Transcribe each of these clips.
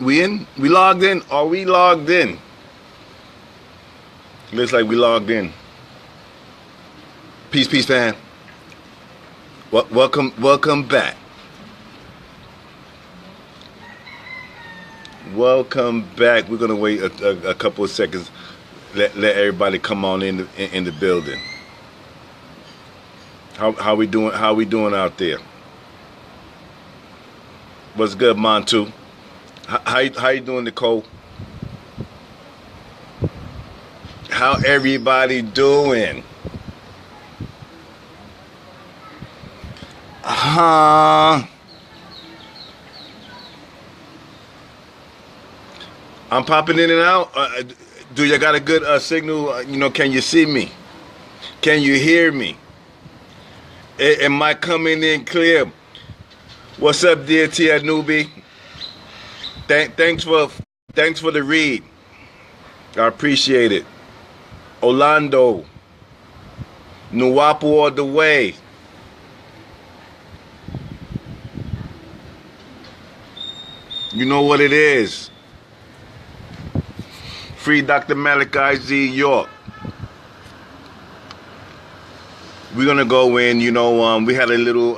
We in? We logged in? Are we logged in? Looks like we logged in. Peace, peace, fam. Welcome back. Welcome back. We're gonna wait a couple of seconds. Let everybody come on in the building. How we doing? How we doing out there? What's good, Montu? How you doing, Nicole? How everybody doing? I'm popping in and out. Do you got a good signal? Can you see me? Can you hear me? Am I coming in clear? What's up, dear Tia Newbie? Thanks for the read. I appreciate it. Orlando, Nuwapu all the way. You know what it is. Free Dr. Malachi Z. York. We're gonna go in. We had a little.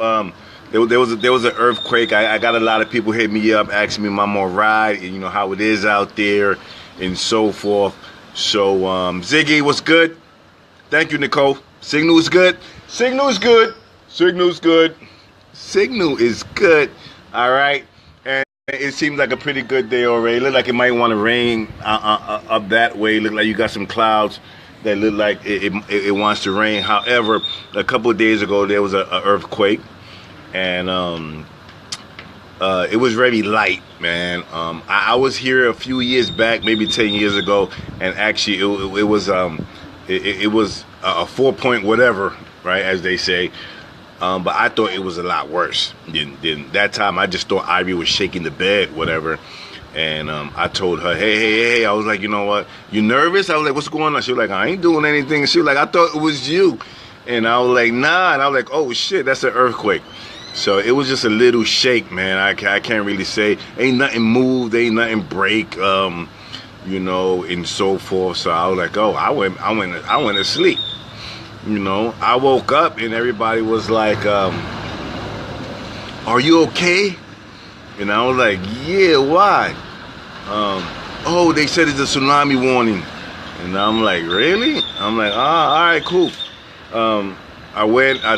There was an earthquake. I got a lot of people hit me up, asking me my more ride, and how it is out there, and so forth. So Ziggy, what's good? Thank you, Nicole. Signal is good. Signal is good. Signal is good. Signal is good. All right. And it seems like a pretty good day already. Look like it might want to rain up that way. Look like you got some clouds that look like it wants to rain. However, a couple of days ago there was an earthquake, and it was very light, man. I was here a few years back, maybe 10 years ago, and actually it was a 4 point whatever, right, as they say. But I thought it was a lot worse than that time. I just thought Ivy was shaking the bed, whatever. And I told her, hey, I was like, you know what? You nervous? I was like, what's going on? She was like, I ain't doing anything. And she was like, I thought it was you. And I was like, nah. And I was like, oh, shit, that's an earthquake. So it was just a little shake, man. I can't really say. Ain't nothing moved. Ain't nothing break, and so forth. So I was like, oh, I went to sleep. I woke up and everybody was like, are you okay? And I was like, yeah, why? Oh, they said it's a tsunami warning. And I'm like, really? I'm like, all right, cool. I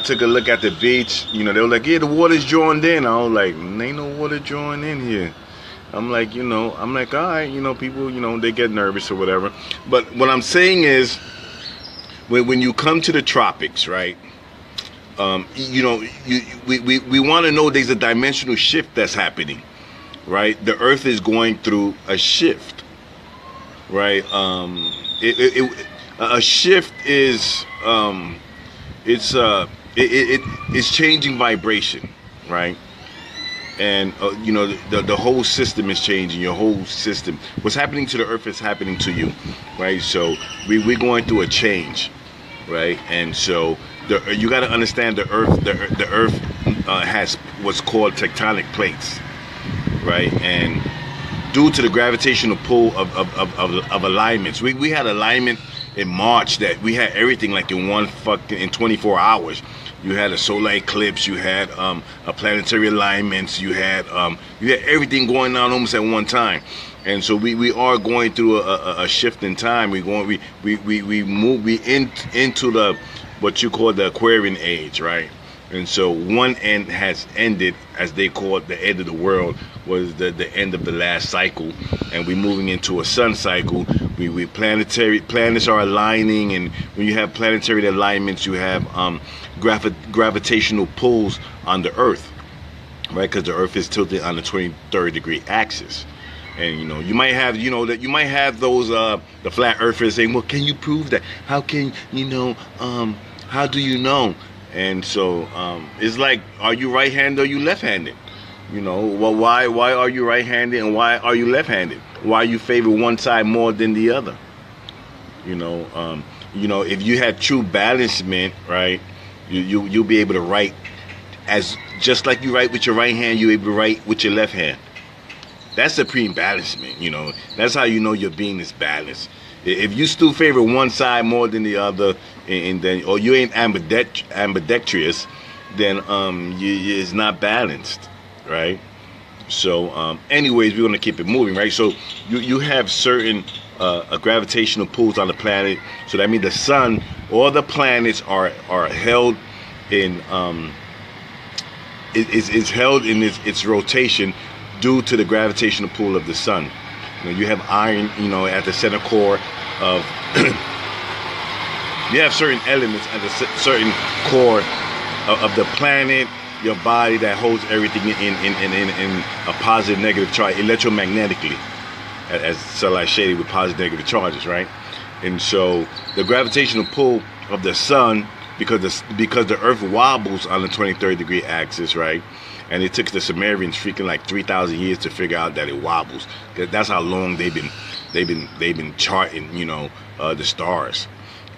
took a look at the beach. They were like, yeah, the water's joined in. I was like, ain't no water joined in here. I'm like, all right, people, they get nervous or whatever. But what I'm saying is, when you come to the tropics, right, we want to know there's a dimensional shift that's happening, right? The Earth is going through a shift, right? A shift is it's changing vibration, right? And the whole system is changing. Your whole system, what's happening to the Earth is happening to you, right? So we're going through a change, right? And so you got to understand the Earth. The Earth has what's called tectonic plates, right? And due to the gravitational pull of alignments, we had alignment in March that we had everything like in 24 hours. You had a solar eclipse, you had a planetary alignments, you had everything going on almost at one time. And so we are going through a shift in time. We move into the what you call the Aquarian age, right? And so one end has ended, as they call it, the end of the world was the end of the last cycle, and we're moving into a sun cycle. Planets are aligning, and when you have planetary alignments, you have gravitational pulls on the Earth, right? Because the Earth is tilted on the 23rd degree axis. And you might have those the flat earthers saying, well, can you prove that? How can how do you know? And so it's like, are you right-handed or are you left-handed? Well, why are you right-handed and why are you left-handed? Why you favor one side more than the other? If you have true balancement, right, you'll be able to write just like you write with your right hand, you'll be able to write with your left hand. That's supreme balancement. You know, that's how you know your being is balanced. If you still favor one side more than the other, and then, or you ain't ambidextrous, then it's not balanced, right? So anyways, we're going to keep it moving, right? So you have certain gravitational pulls on the planet. So that means the sun, all the planets are held in is held in its rotation due to the gravitational pull of the sun. You know, you have iron, you know, at the center core of you have certain elements at the certain core of the planet, your body, that holds everything in a positive, negative charge electromagnetically, as sunlight shaded with positive, negative charges, right? And so the gravitational pull of the sun, because the Earth wobbles on the 23rd degree axis, right? And it took the Sumerians freaking like 3,000 years to figure out that it wobbles. That's how long they've been charting, you know, the stars.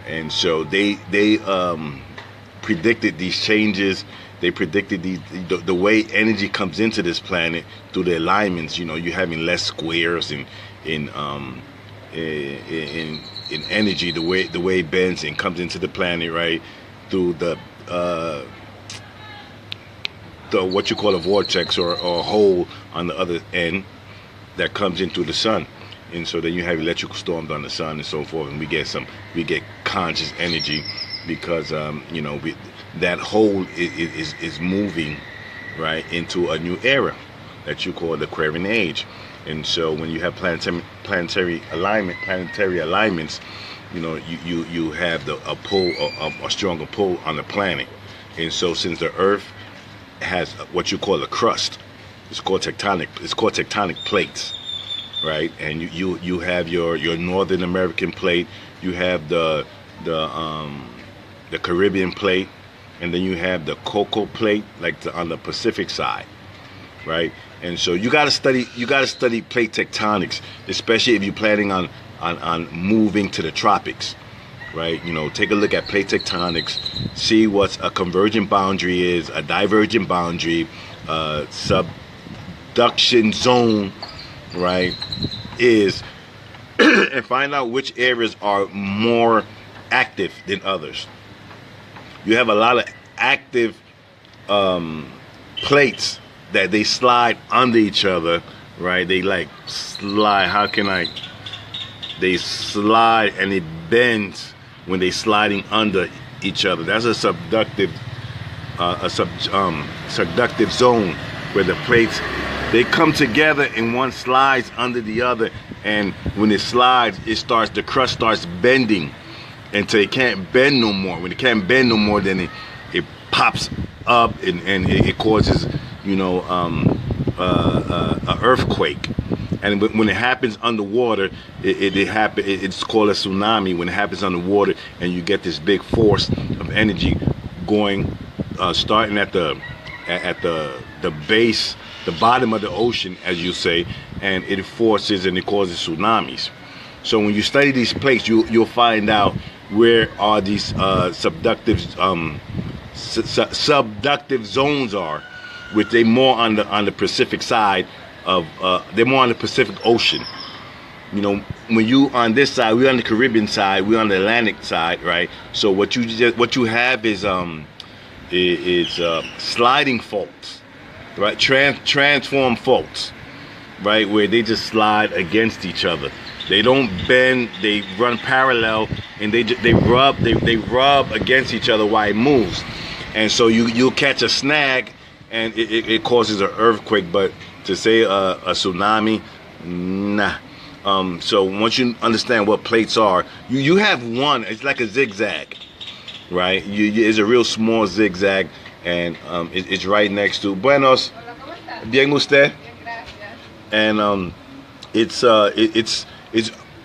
And so they predicted these changes. They predicted the way energy comes into this planet through the alignments. You know, you're having less squares in energy, the way it bends and comes into the planet, right? Through the what you call a vortex or a hole on the other end that comes in through the sun. And so then you have electrical storms on the sun and so forth, and we get conscious energy because you know, that hole is moving right into a new era that you call the Aquarian age. And so when you have planetary alignments, you know, you have a stronger pull on the planet. And so since the Earth has what you call a crust, it's called tectonic plates, right? And you have your Northern American plate, you have the Caribbean plate, and then you have the cocoa plate, like on the Pacific side, right? And so you got to study plate tectonics, especially if you're planning on moving to the tropics, right? You know, take a look at plate tectonics, see what a convergent boundary is, a divergent boundary, subduction zone, right, is, and find out which areas are more active than others. You have a lot of active plates that they slide under each other, right? They like slide. They slide and it bends when they sliding under each other. That's a subductive zone where the plates, they come together and one slides under the other, and when it slides, the crust starts bending until it can't bend no more. When it can't bend no more, then it pops up and it causes, you know, an earthquake. And when it happens underwater, it's called a tsunami. When it happens underwater, and you get this big force of energy going, starting at the base, the bottom of the ocean, as you say, and it forces and it causes tsunamis. So when you study these plates, you'll find out where are these subductive zones are, which they more on the Pacific side of they're more on the Pacific Ocean. You know, when you on this side, we're on the Caribbean side, we're on the Atlantic side, right? So what you have is sliding faults, right? Transform faults, right, where they just slide against each other. They don't bend, they run parallel, and they rub against each other while it moves. And so you'll catch a snag, and it causes an earthquake. But to say a tsunami, nah. So once you understand what plates are, you have one. It's like a zigzag, right? It's a real small zigzag, and it's right next to Buenos. Bien usted. And it's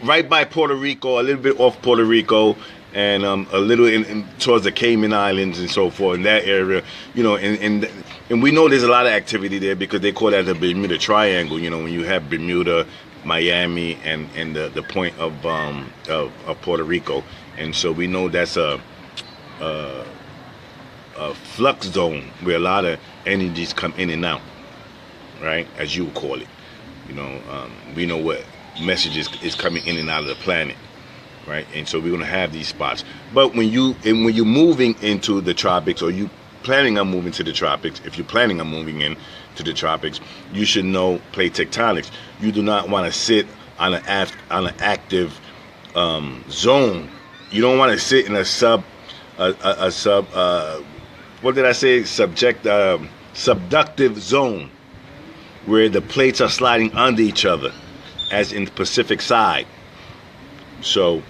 right by Puerto Rico, a little bit off Puerto Rico, and a little in towards the Cayman Islands and so forth, in that area, you know, and we know there's a lot of activity there because they call that the Bermuda Triangle. You know, when you have Bermuda, Miami, and the point of Puerto Rico, and so we know that's a flux zone where a lot of energies come in and out, right, as you would call it. We know what messages is coming in and out of the planet, right? And so we're going to have these spots. But when you're moving into the tropics, or you planning on moving to the tropics, if you're planning on moving in to the tropics, you should know plate tectonics. You do not want to sit on an active zone. You don't want to sit in a sub what did I say? Subductive zone, where the plates are sliding under each other, as in the Pacific side. So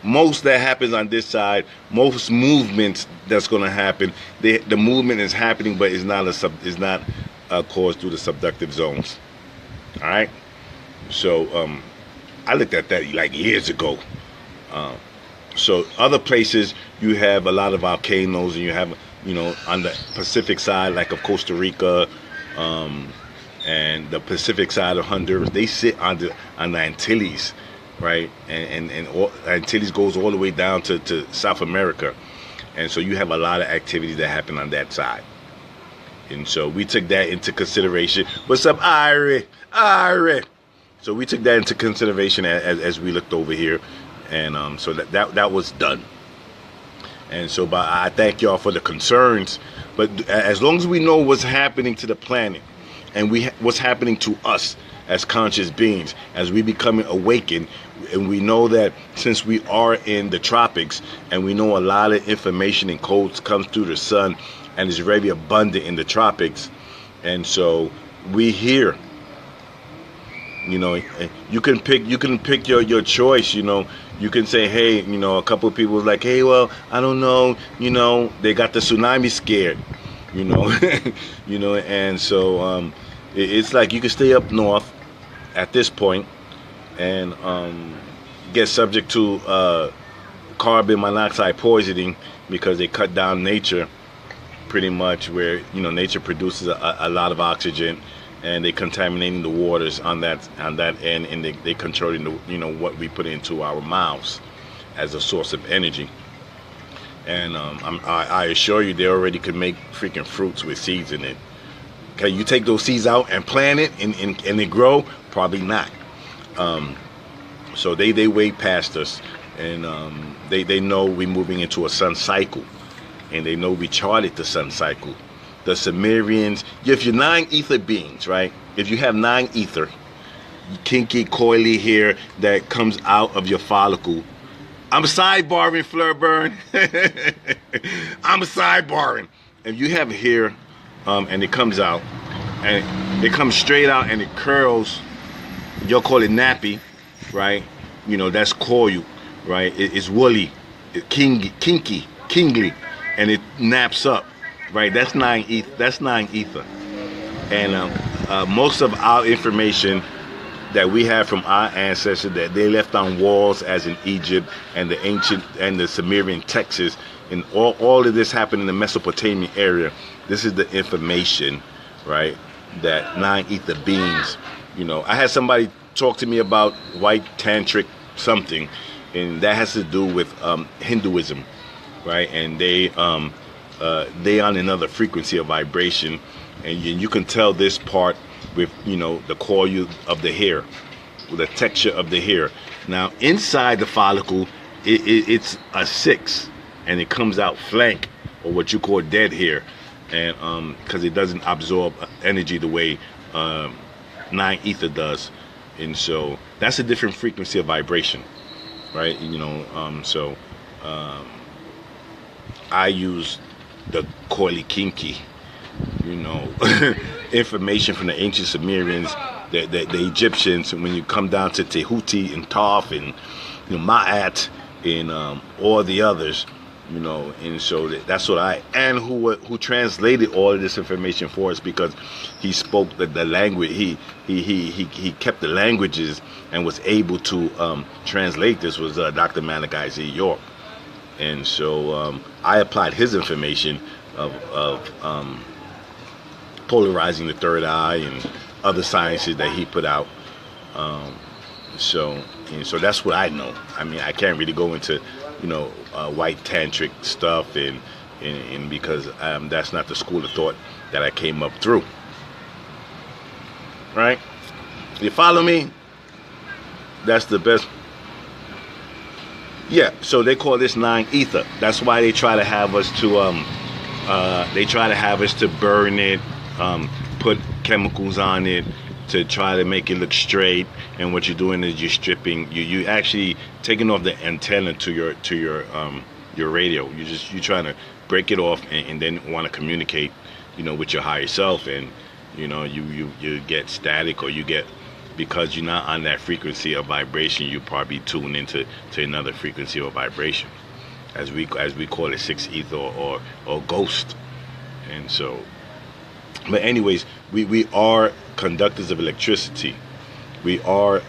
most that happens on this side, most movements that's going to happen, the movement is happening, but it's not caused through the subductive zones. All right. So I looked at that like years ago. So other places you have a lot of volcanoes, and you have, on the Pacific side, like of Costa Rica, and the Pacific side of Honduras, they sit on the Antilles, right? And Antilles goes all the way down to South America, and so you have a lot of activities that happen on that side. And so we took that into consideration. What's up, Irie? So we took that into consideration as we looked over here. And so that was done. And so, but I thank y'all for the concerns. But as long as we know what's happening to the planet, and what's happening to us as conscious beings, as we becoming awakened, and we know that since we are in the tropics, and we know a lot of information and codes comes through the sun, and is very abundant in the tropics, and so we hear. You can pick your choice. You can say, hey, a couple of people was like, hey, well, I don't know, they got the tsunami scared, and so it's like you can stay up north at this point and get subject to carbon monoxide poisoning, because they cut down nature pretty much, where nature produces a lot of oxygen, and they contaminating the waters on that end, and they controlling what we put into our mouths as a source of energy. And I assure you, they already could make freaking fruits with seeds in it. Okay, you take those seeds out and plant it, and they grow? Probably not. So they way past us, and they know we're moving into a sun cycle, and they know we charted the sun cycle. The Sumerians, if you're 9 ether beings, right? If you have 9 ether, kinky, coily hair that comes out of your follicle. I'm sidebarring, Flurburn. I'm sidebarring. If you have hair, and it comes out, and it comes straight out, and it curls, you'll call it nappy, right? That's coil, right? It's woolly, kinky, kingly, and it naps up. Right, that's 9 ether. That's 9 ether, and most of our information that we have from our ancestors that they left on walls, as in Egypt and the ancient and the Sumerian texts, and all of this happened in the Mesopotamian area. This is the information, right? That 9 ether beings. I had somebody talk to me about white tantric something, and that has to do with Hinduism, right? And they on another frequency of vibration, and you can tell this part with the coil of the hair, the texture of the hair. Now inside the follicle, it's a 6, and it comes out flank, or what you call dead hair, and because it doesn't absorb energy the way 9 ether does, and so that's a different frequency of vibration, right? So I use the coily kinky, information from the ancient Sumerians, the Egyptians. When you come down to Tehuti and Toph and Ma'at and all the others, and so that's what and who translated all of this information for us, because he spoke the language. He kept the languages and was able to translate this, was Dr. Malachi Z. York. And so I applied his information of polarizing the third eye and other sciences that he put out. So that's what I know. I mean, I can't really go into white tantric stuff, and because that's not the school of thought that I came up through. Right? You follow me? That's the best. Yeah, so they call this 9 ether. That's why they try to have us to burn it, put chemicals on it to try to make it look straight. And what you're doing is you're stripping, you actually taking off the antenna to your radio. You're trying to break it off and then want to communicate, with your higher self, and you get static, or you get, because you're not on that frequency of vibration, you probably tune into another frequency or vibration, as we call it, 6 ether or ghost. And so, but anyways, we are conductors of electricity. We are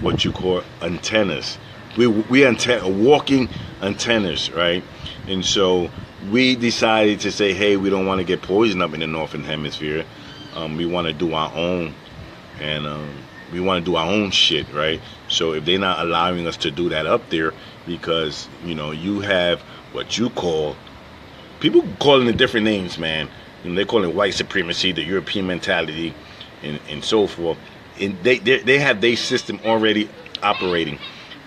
what you call antennas. We walking antennas, right? And so we decided to say, hey, we don't want to get poisoned up in the northern hemisphere. We want to do our own, and we want to do our own shit, right? So if they're not allowing us to do that up there, because you have what you call, people calling it different names, man. They call it white supremacy, the European mentality, and so forth. And they have their system already operating,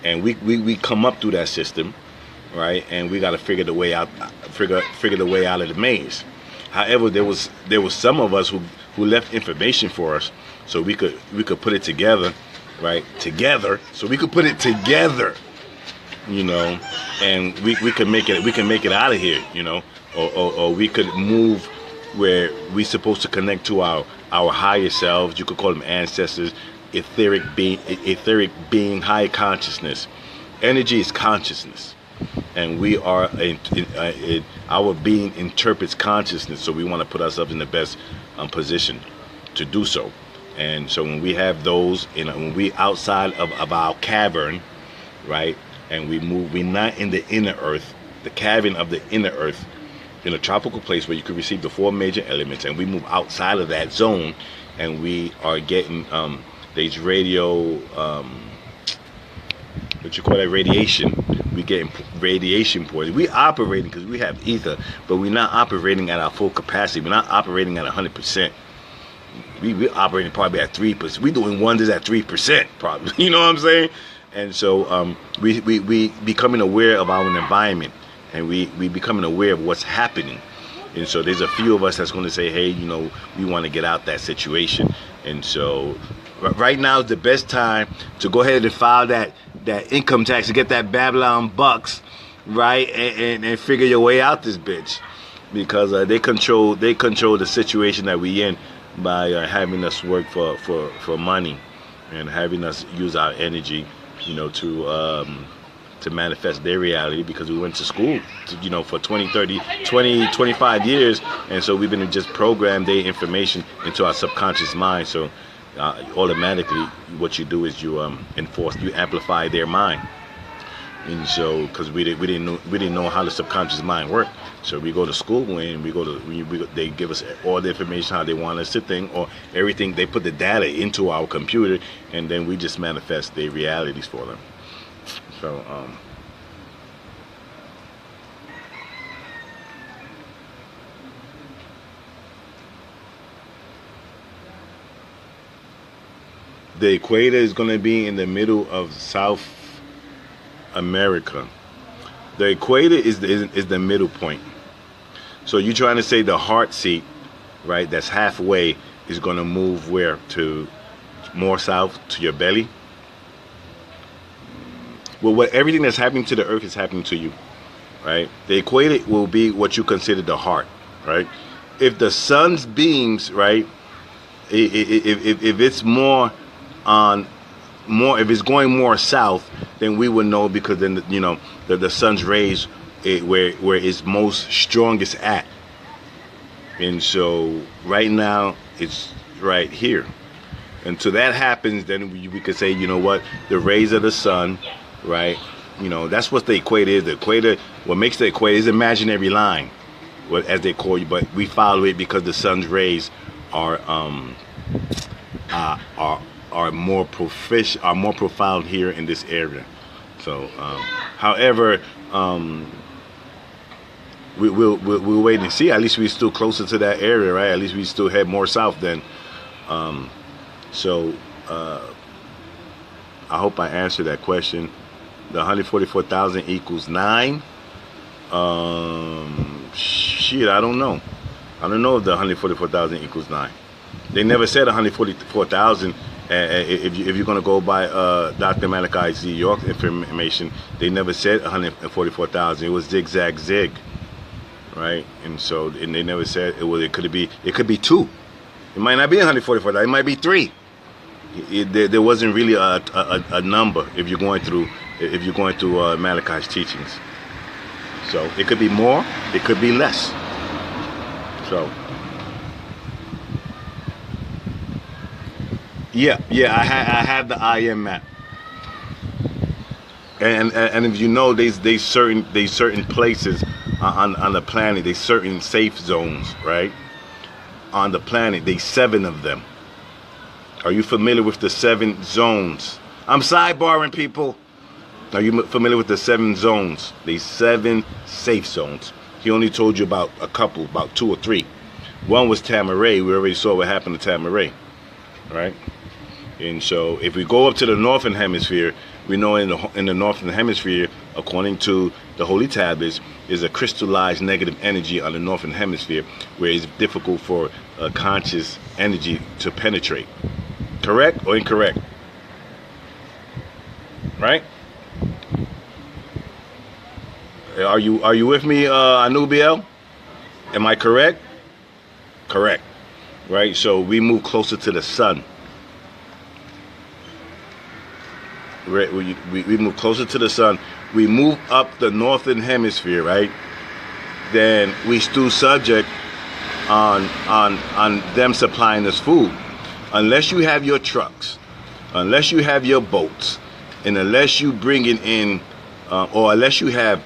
and we come up through that system, right? And we got to figure the way out of the maze. However, there was some of us who left information for us, so we could put it together, right? So we could put it together, and we could make it out of here, or we could move where we supposed to connect to our higher selves. You could call them ancestors, etheric being, high consciousness. Energy is consciousness, and we are our being interprets consciousness. So we want to put ourselves in the best position to do so. And so when we have those, when we outside of our cavern, right, and we're not in the inner earth, the cavern of the inner earth, in a tropical place where you could receive the 4 major elements, and we move outside of that zone, and we are getting these radio, what you call that, radiation. We getting radiation poison. We operating because we have ether, but we're not operating at our full capacity. We're not operating at 100%. We're operating probably at 3%. We're doing wonders at 3%, probably. You know what I'm saying? And so we becoming aware of our environment, and we becoming aware of what's happening. And so there's a few of us that's going to say, hey, we want to get out that situation. And so right now is the best time to go ahead and file that income tax to get that Babylon bucks, right, and figure your way out this bitch, because they control the situation that we in by having us work for money, and having us use our energy, to manifest their reality, because we went to school for 20, 30, 20, 25 years, and so we've been just programmed their information into our subconscious mind. So automatically what you do is you amplify their mind. And so, because we didn't know how the subconscious mind worked, so we go to school and they give us all the information how they want us to think, or everything. They put the data into our computer, and then we just manifest their realities for them. So the equator is going to be in the middle of South America. The equator is the middle point. So you're trying to say the heart seat, right, that's halfway, is going to move where? To more south, to your belly? Well, everything that's happening to the earth is happening to you, right? The equator will be what you consider the heart, right? If the sun's beams, right, if it's if it's going more south, then we would know, because then the sun's rays where it's most strongest at. And so right now it's right here. Until that happens, then we could say, the rays of the sun, right? That's what the equator is. The equator, what makes the equator is imaginary line, as they call you, but we follow it because the sun's rays are more profound here in this area. So, however, we'll wait and see. At least we're still closer to that area, right? At least we still head more south than So I hope I answered that question. The 144,000 equals 9. Shit, I don't know. I don't know if the 144,000 equals 9. They never said 144,000. If you're going to go by Dr. Malachi Z. York's information, they never said 144,000. It was zigzag zig, right? And so, and they never said it was. It could be 2. It might not be 144,000. It might be 3. There wasn't really a number if you're going through Malachi's teachings. So it could be more, it could be less. So yeah, I have the IM map, and if you know, they certain places on the planet, they certain safe zones, right? On the planet, they 7 of them. Are you familiar with the 7 zones? I'm sidebarring, people. Are you familiar with the 7 zones? The 7 safe zones. He only told you about a couple, about 2 or 3. One was Tamaray. We already saw what happened to Tamaray, right? And so if we go up to the northern hemisphere, we know in the northern hemisphere, according to the holy tablets, is a crystallized negative energy on the northern hemisphere where it's difficult for conscious energy to penetrate. Correct or incorrect? Right? Are you with me, Anubiel? Am I correct? Correct. Right? So we move closer to the sun. Right? We move closer to the sun. We move up the northern hemisphere, right? Then we still subject on them supplying us food. Unless you have your trucks, unless you have your boats, and unless you bring it in, or unless you have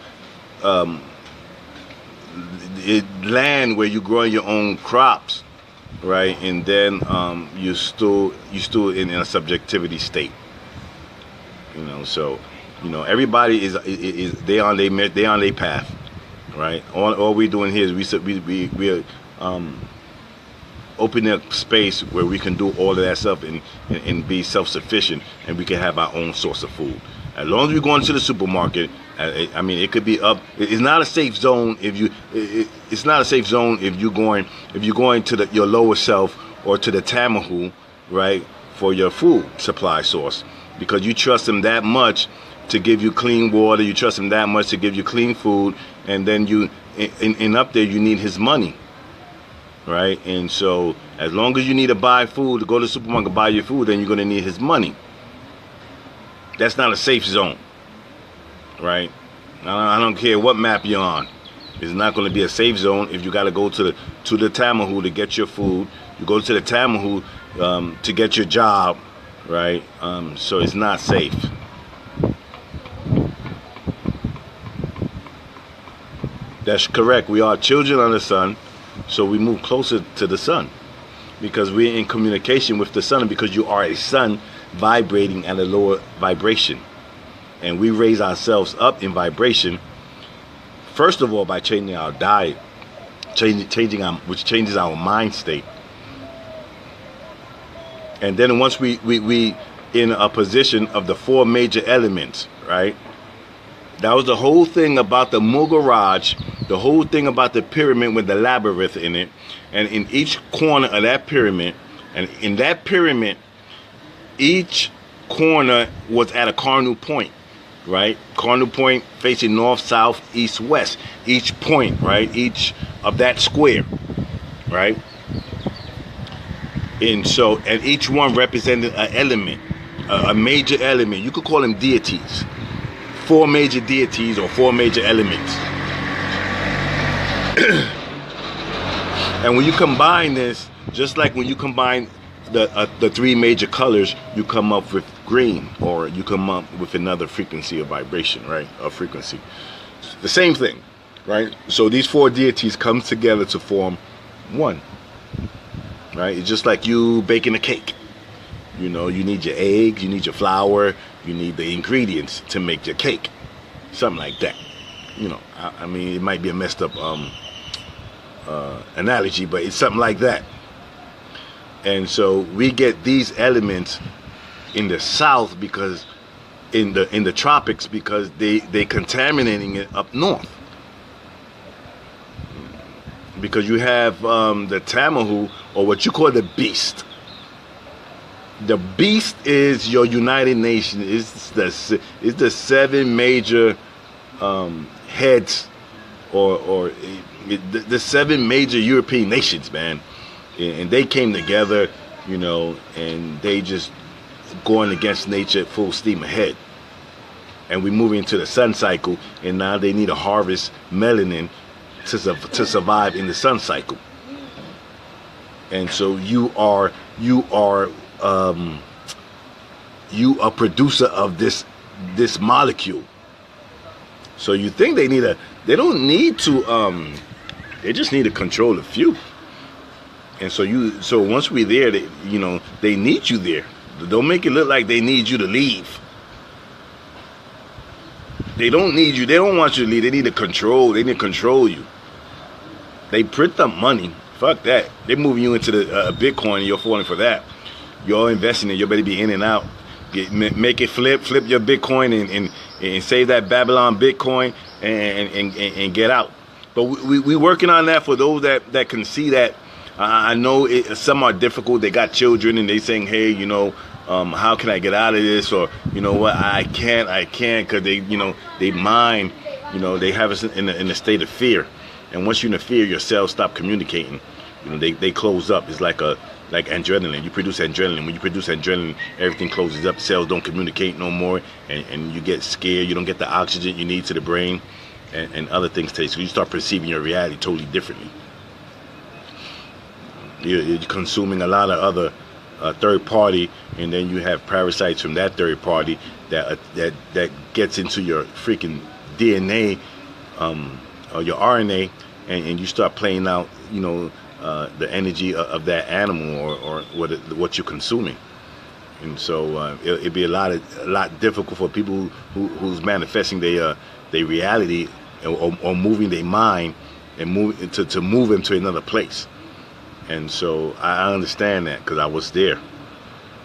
land where you grow your own crops, right? And then you still in a subjectivity state. You know, so everybody is they on their path, right? All we're doing here is we're opening up space where we can do all of that stuff and be self-sufficient, and we can have our own source of food. As long as we're going to the supermarket, I mean, it could be up. It's not a safe zone if you. It's not a safe zone if you're going to your lower self or to the Tamahu, right, for your food supply source, because you trust them that much to give you clean water. You trust him that much to give you clean food, and then you in up there you need his money. Right? And so as long as you need to buy food, to go to the supermarket, buy your food, then you're going to need his money. That's not a safe zone. Right? I don't care what map you're on. It's not going to be a safe zone if you got to go to the Tamahu to get your food. You go to the Tamahu to get your job. Right? So it's not safe. That's correct. We are children of the sun. So we move closer to the sun because we're in communication with the sun, and because you are a sun vibrating at a lower vibration. And we raise ourselves up in vibration, first of all, by changing our diet, which changes our mind state. And then once we in a position of the 4 major elements, right? That was the whole thing about the Mugaraj, the whole thing about the pyramid with the labyrinth in it. And in each corner of that pyramid, and in that pyramid, each corner was at a cardinal point, right? Cardinal point facing north, south, east, west. Each point, right? Each of that square, right? And so, and each one represented an element, a major element. You could call them deities. 4 major deities or 4 major elements. And when you combine this, just like when you combine the 3 major colors, you come up with green, or you come up with another frequency of vibration, right? Of frequency. The same thing, right? So these 4 deities come together to form one, right? It's just like you baking a cake. You know, you need your eggs, you need your flour, you need the ingredients to make your cake. Something like that. You know, I mean, it might be a messed up analogy, but it's something like that. And so we get these elements in the south because in the tropics because they contaminating it up north. Because you have the Tamahu, or what you call the beast. The beast is your United Nations. It's the 7 major heads, or the 7 major European nations, man. And they came together, you know, and they just going against nature at full steam ahead. And we move into the sun cycle, and now they need to harvest melanin to survive in the sun cycle. And so you are a producer of this molecule. So you think they don't need to they just need to control a few. And so once we're there, they need you there. Don't make it look like they need you to leave. They don't need you. They don't want you to leave. They need to control. They need to control you. They print the money. Fuck that. They're moving you into the Bitcoin, and you're falling for that. You're investing in. You better be in and out. Make it flip your Bitcoin and save that Babylon Bitcoin and get out. But we working on that for those that can see that. I know some are difficult. They got children and they saying, hey, how can I get out of this? Or, you know what, I can't, because they mind, they have us in a state of fear. And once you're in a fear, your cells stop communicating. They close up. It's like adrenaline. You produce adrenaline. When you produce adrenaline, everything closes up. Cells don't communicate no more, and you get scared. You don't get the oxygen you need to the brain, and other things take. So you start perceiving your reality totally differently. You're consuming a lot of other third party, and then you have parasites from that third party that gets into your freaking DNA or your RNA, and you start playing out, the energy of that animal or what you're consuming. And so it'd be a lot difficult for people who's manifesting their reality or moving their mind and move to move them to another place. And so I understand that because I was there.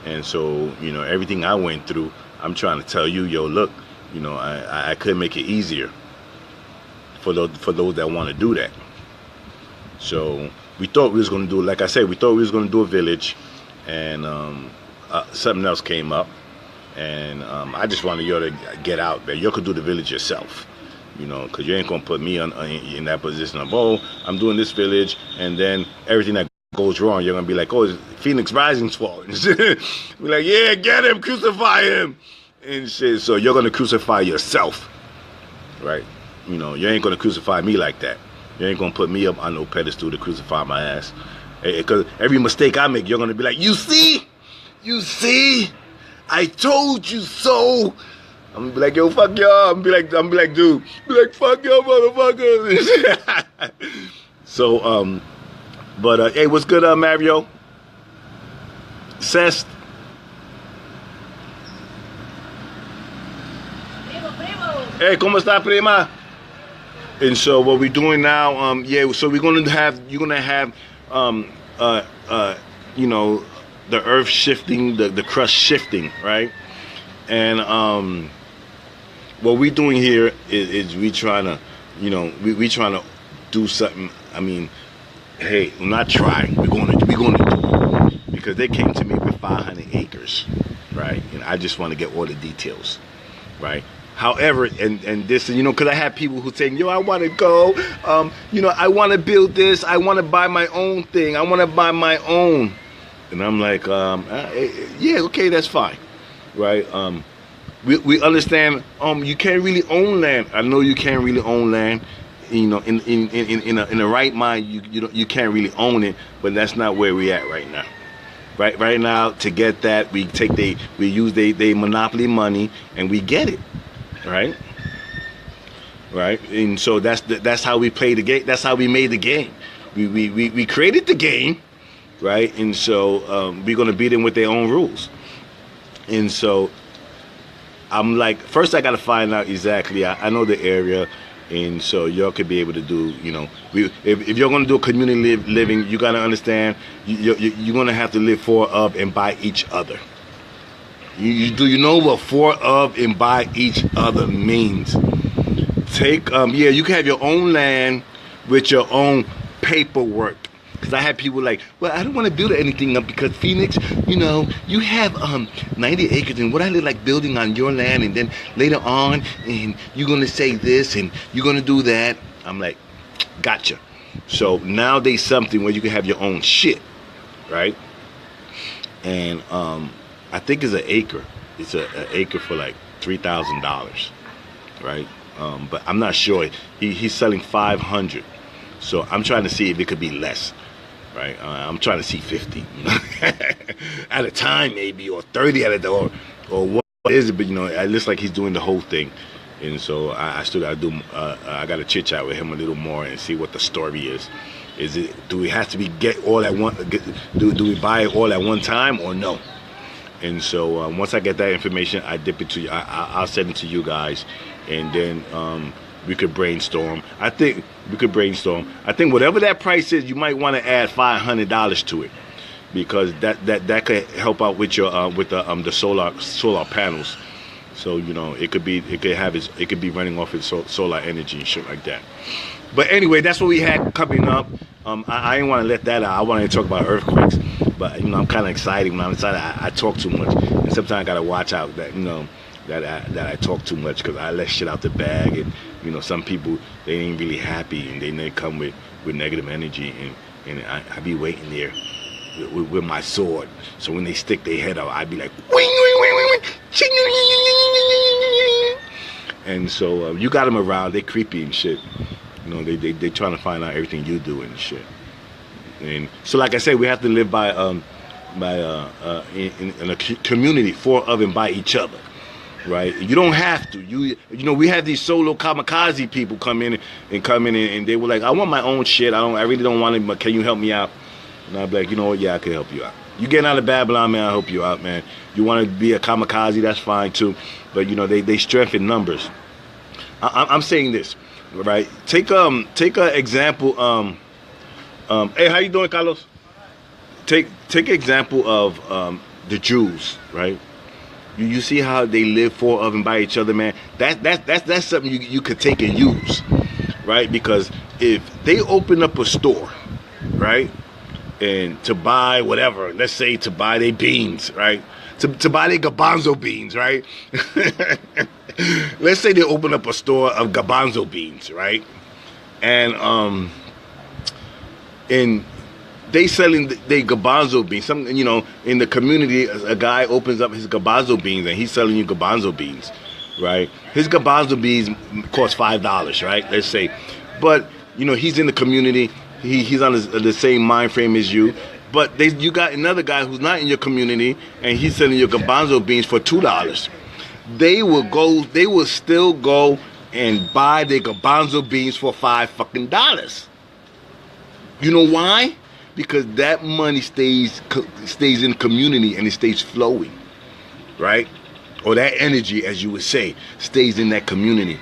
And so, everything I went through, I'm trying to tell you, look, I could make it easier for those that want to do that. So we thought we was going to do, like I said, we thought we was going to do a village, and something else came up. And I just wanted y'all to get out there. Y'all could do the village yourself, because you ain't going to put me in that position of, oh, I'm doing this village, and then everything that goes wrong, you're gonna be like, oh, it's Phoenix Rising's fault. Be like, yeah, get him, crucify him, and shit. So you're gonna crucify yourself, right? You ain't gonna crucify me like that. You ain't gonna put me up on no pedestal to crucify my ass. Because every mistake I make, you're gonna be like, you see, I told you so. I'm gonna be like, yo, fuck y'all. I'm gonna be like, dude, be like, fuck y'all, motherfuckers. So, but hey, what's good, Mario? Cest. Hey, ¿cómo está, prima? And so what we're doing now, so you're gonna have, the earth shifting, the crust shifting, right? And what we're doing here is we trying to, we trying to do something. I mean, hey, we're not trying. We're going to do, because they came to me with 500 acres, right? And I just want to get all the details, right? However, and this, because I have people who say, yo, I want to go, I want to build this. I want to buy my own thing. I want to buy my own. And I'm like, yeah, okay, that's fine, right? We understand. You can't really own land. I know you can't really own land. In the right mind, you can't really own it. But that's not where we at right now. Right now, to get that, we use they monopoly money, and we get it, right? And so that's how we play the game. That's how we made the game. We created the game, right? And so we're gonna beat them with their own rules. And so I'm like, first I gotta find out exactly. I know the area. And so y'all could be able to do, if you're going to do a community living, you got to understand you're going to have to live for, of, and by each other. Do you know what for, of, and by each other means? You can have your own land with your own paperwork. Because I have people like, well, I don't want to build anything up because Phoenix, you have 90 acres, and what I look like building on your land, and then later on, and you're going to say this, and you're going to do that. I'm like, gotcha. So now there's something where you can have your own shit, right? And I think it's an acre. It's an acre for like $3,000, right? But I'm not sure. He's selling 500. So I'm trying to see if it could be less. Right, I'm trying to see 50 at a time, maybe, or 30 at a door, or what is it? But it looks like he's doing the whole thing, and so I still got to do. I got to chit chat with him a little more and see what the story is. Do we have to get all at one? Do we buy it all at one time or no? And so once I get that information, I dip it to you. I'll send it to you guys, and then we could brainstorm. I think we could brainstorm. I think whatever that price is, you might want to add $500 to it, because that could help out with your with the solar panels. So it could be running off its solar energy and shit like that. But anyway, that's what we had coming up. I didn't want to let that out. I wanted to talk about earthquakes, but I'm kind of excited. When I'm excited, I talk too much, and sometimes I gotta watch out that that I talk too much, because I let shit out the bag, and some people, they ain't really happy, and they come with negative energy, and I be waiting there with my sword. So when they stick their head out, I be like, wing, wing, wing, wing, wing, ching, and so you got them around, they creepy and shit. They trying to find out everything you do and shit. And so, like I said, we have to live by in a community for, of, and by each other. Right, you don't have to. We have these solo kamikaze people come in and they were like, I want my own shit. I really don't want it, but can you help me out? And I'd be like, yeah, I can help you out. You getting out of Babylon, man? I'll help you out, man. You want to be a kamikaze? That's fine too. But they strengthen numbers. I'm saying this, right? Take a example. Hey, how you doing, Carlos? Take an example of the Jews, right? You see how they live for, of, and by each other, man. That's something you could take and use, right? Because if they open up a store, right, and to buy whatever, let's say to buy their beans, right, to buy their garbanzo beans, right. Let's say they open up a store of garbanzo beans, right, and they selling their garbanzo beans. In the community, a guy opens up his garbanzo beans and he's selling you garbanzo beans, right? His garbanzo beans cost $5, right? Let's say, but he's in the community. He's on the same mind frame as you. But you got another guy who's not in your community and he's selling your garbanzo beans for $2. They will still go and buy their garbanzo beans for $5. You know why? Because that money stays in community and it stays flowing, right? Or that energy, as you would say, stays in that community.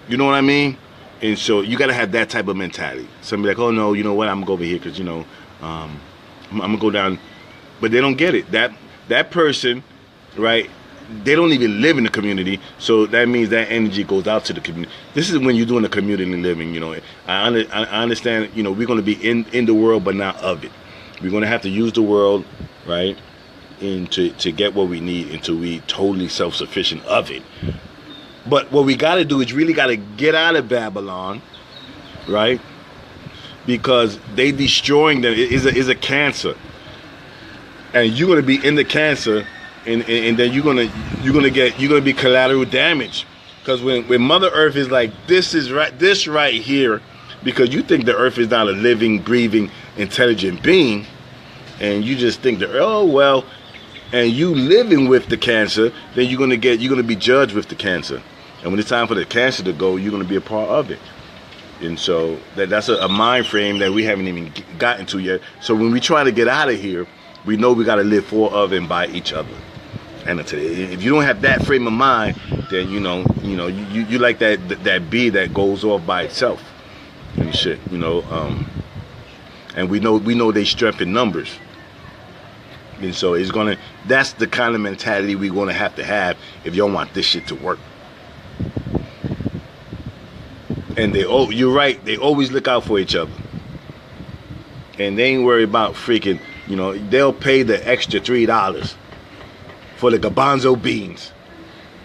You know what I mean? And so you got to have that type of mentality. Somebody like, oh no, you know what? I'm gonna go over here because I'm gonna go down, but they don't get it. That person, right? They don't even live in the community, so that means that energy goes out to the community. This is when you're doing the community living. I understand. We're going to be in the world, but not of it. We're going to have to use the world, right, to get what we need, until we totally self-sufficient of it. But what we got to do is really got to get out of Babylon, right? Because they destroying them is a cancer, and you're going to be in the cancer. And then you're gonna be collateral damage, because when Mother Earth is like, this right here, because you think the Earth is not a living, breathing, intelligent being, and you just think that, oh well, and you living with the cancer, then you're gonna be judged with the cancer, and when it's time for the cancer to go, you're gonna be a part of it. And so that's a mind frame that we haven't even gotten to yet. So when we try to get out of here, we know we got to live for, of, and by each other. And if you don't have that frame of mind, then you like that bee that goes off by itself and shit, and we know they strength in numbers, and so that's the kind of mentality we're gonna have if y'all want this shit to work. And you're right, they always look out for each other, and they ain't worried about freaking, they'll pay the extra $3 for the garbanzo beans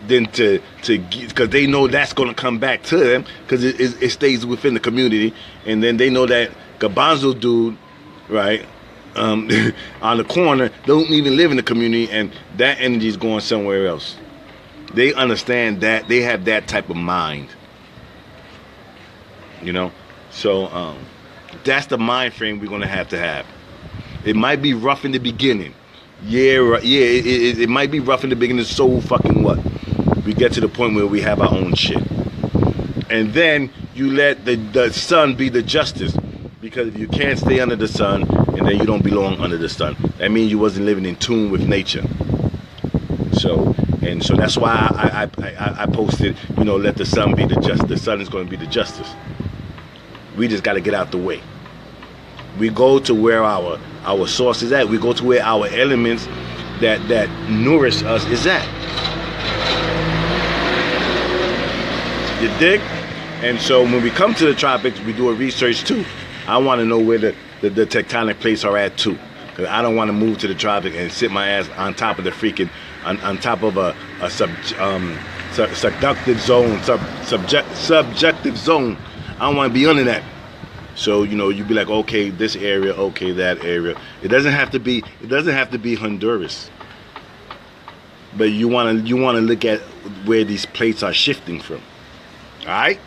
than because they know that's going to come back to them, because it stays within the community, and then they know that garbanzo dude, right, on the corner don't even live in the community, and that energy is going somewhere else. They understand that, they have that type of mind, so that's the mind frame we're going to have. It might be rough in the beginning. It might be rough in the beginning. So fucking what? We get to the point where we have our own shit. And then you let the sun be the justice. Because if you can't stay under the sun, and then you don't belong under the sun, that means you wasn't living in tune with nature. So that's why I posted, let the sun be the justice. The sun is going to be the justice. We just got to get out the way. We go to where our source is at. We go to where our elements that nourish us is at. You dig? And so when we come to the tropics, we do a research too. I want to know where the tectonic plates are at too. Because I don't want to move to the tropics and sit my ass on top of the freaking, on top of a subductive zone, subjective zone. I don't want to be under that. So you'd be like, okay, this area, okay, that area. It doesn't have to be Honduras. But you want to look at where these plates are shifting from. All right?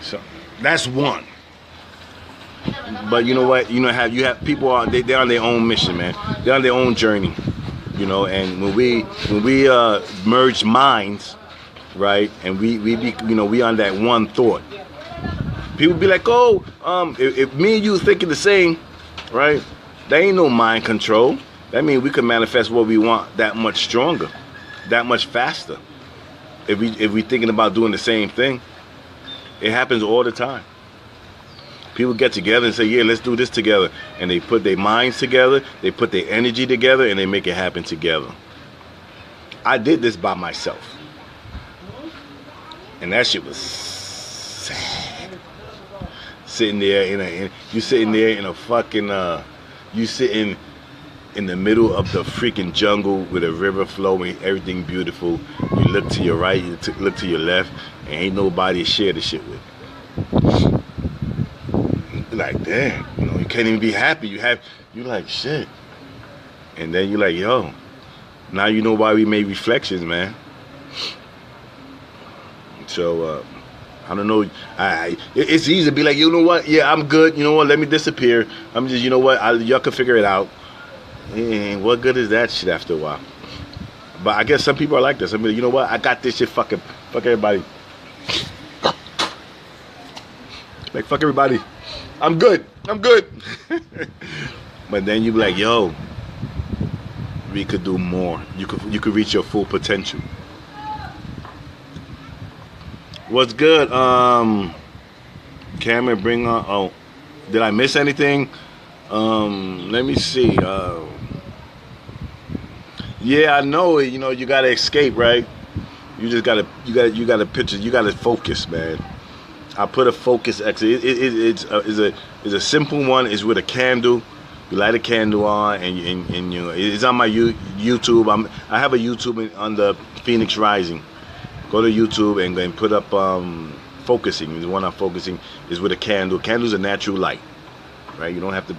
So that's one. But you know what? You have people they're on their own mission, man. They're on their own journey. And when we merge minds, right? And we on that one thought. People be like, oh, if me and you thinking the same, right? There ain't no mind control. That means we can manifest what we want that much stronger, that much faster. If we thinking about doing the same thing, it happens all the time. People get together and say, yeah, let's do this together. And they put their minds together, they put their energy together, and they make it happen together. I did this by myself. And that shit was sad. Sitting there you sitting in the middle of the freaking jungle with a river flowing, everything beautiful. You look to your right, you look to your left, and ain't nobody to share the shit with. Like, damn, you can't even be happy. You like, shit. And then you like, yo, now you know why we made reflections, man. So, I don't know. It's easy to be like, you know what? Yeah, I'm good. You know what? Let me disappear. I'm just, you know what? Y'all can figure it out. And what good is that shit after a while? But I guess some people are like this. I mean, you know what? I got this shit. Fuck everybody. Like, fuck everybody. I'm good. But then you be like, yo, we could do more. You could reach your full potential. What's good? Cameron, bring on. Oh, did I miss anything? Let me see. Yeah, I know. You gotta escape, right? You gotta picture. You gotta focus, man. I put a focus exit. It's a simple one. It's with a candle. You light a candle on, and it's on my YouTube. I have a YouTube on the Phoenix Rising. Go to YouTube and then put up focusing. The one I'm focusing is with a candle. Candle's a natural light, right? You don't have to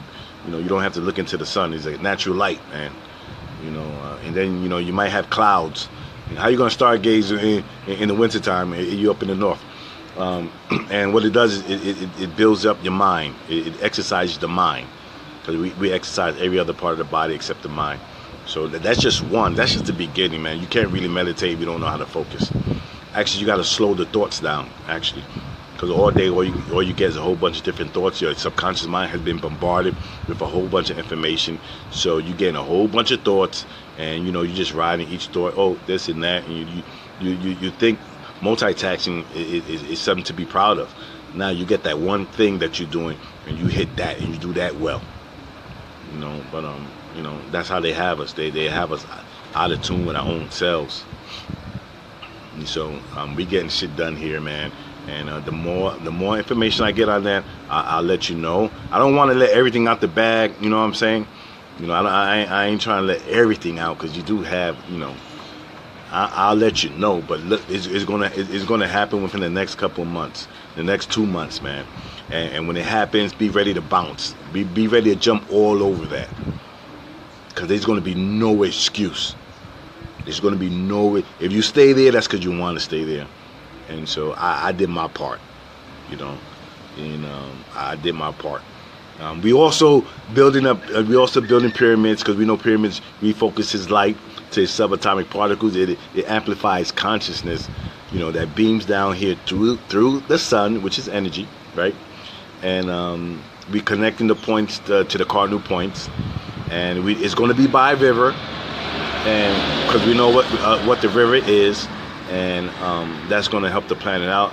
look into the sun. It's a natural light, man. And then you might have clouds. How you gonna stargaze in the wintertime? You up in the north. And what it does is it builds up your mind. It exercises the mind, because we exercise every other part of the body except the mind. So that's just one. That's just the beginning, man. You can't really meditate if you don't know how to focus. Actually, you got to slow the thoughts down, actually. Because all day, all you get is a whole bunch of different thoughts. Your subconscious mind has been bombarded with a whole bunch of information. So you're getting a whole bunch of thoughts, and, you're just riding each thought, oh, this and that, and You think multitasking is something to be proud of. Now you get that one thing that you're doing, and you hit that, and you do that well. But that's how they have us. They have us out of tune with our own selves. And so we getting shit done here, man. And the more information I get on that, I'll let you know. I don't want to let everything out the bag. You know what I'm saying? I ain't trying to let everything out, because you do have, I'll let you know. But look, it's gonna happen within the next couple of months, the next 2 months, man. And when it happens, be ready to bounce. Be ready to jump all over that, because there's gonna be no excuse. There's gonna be no. If you stay there, that's because you want to stay there. And so I did my part, and I did my part. We also building pyramids, because we know pyramids refocuses light to subatomic particles. It amplifies consciousness, that beams down here through the sun, which is energy, right? And we connecting the points to the cardinal points, and it's going to be by river, and because we know what the river is. And that's going to help the planet out,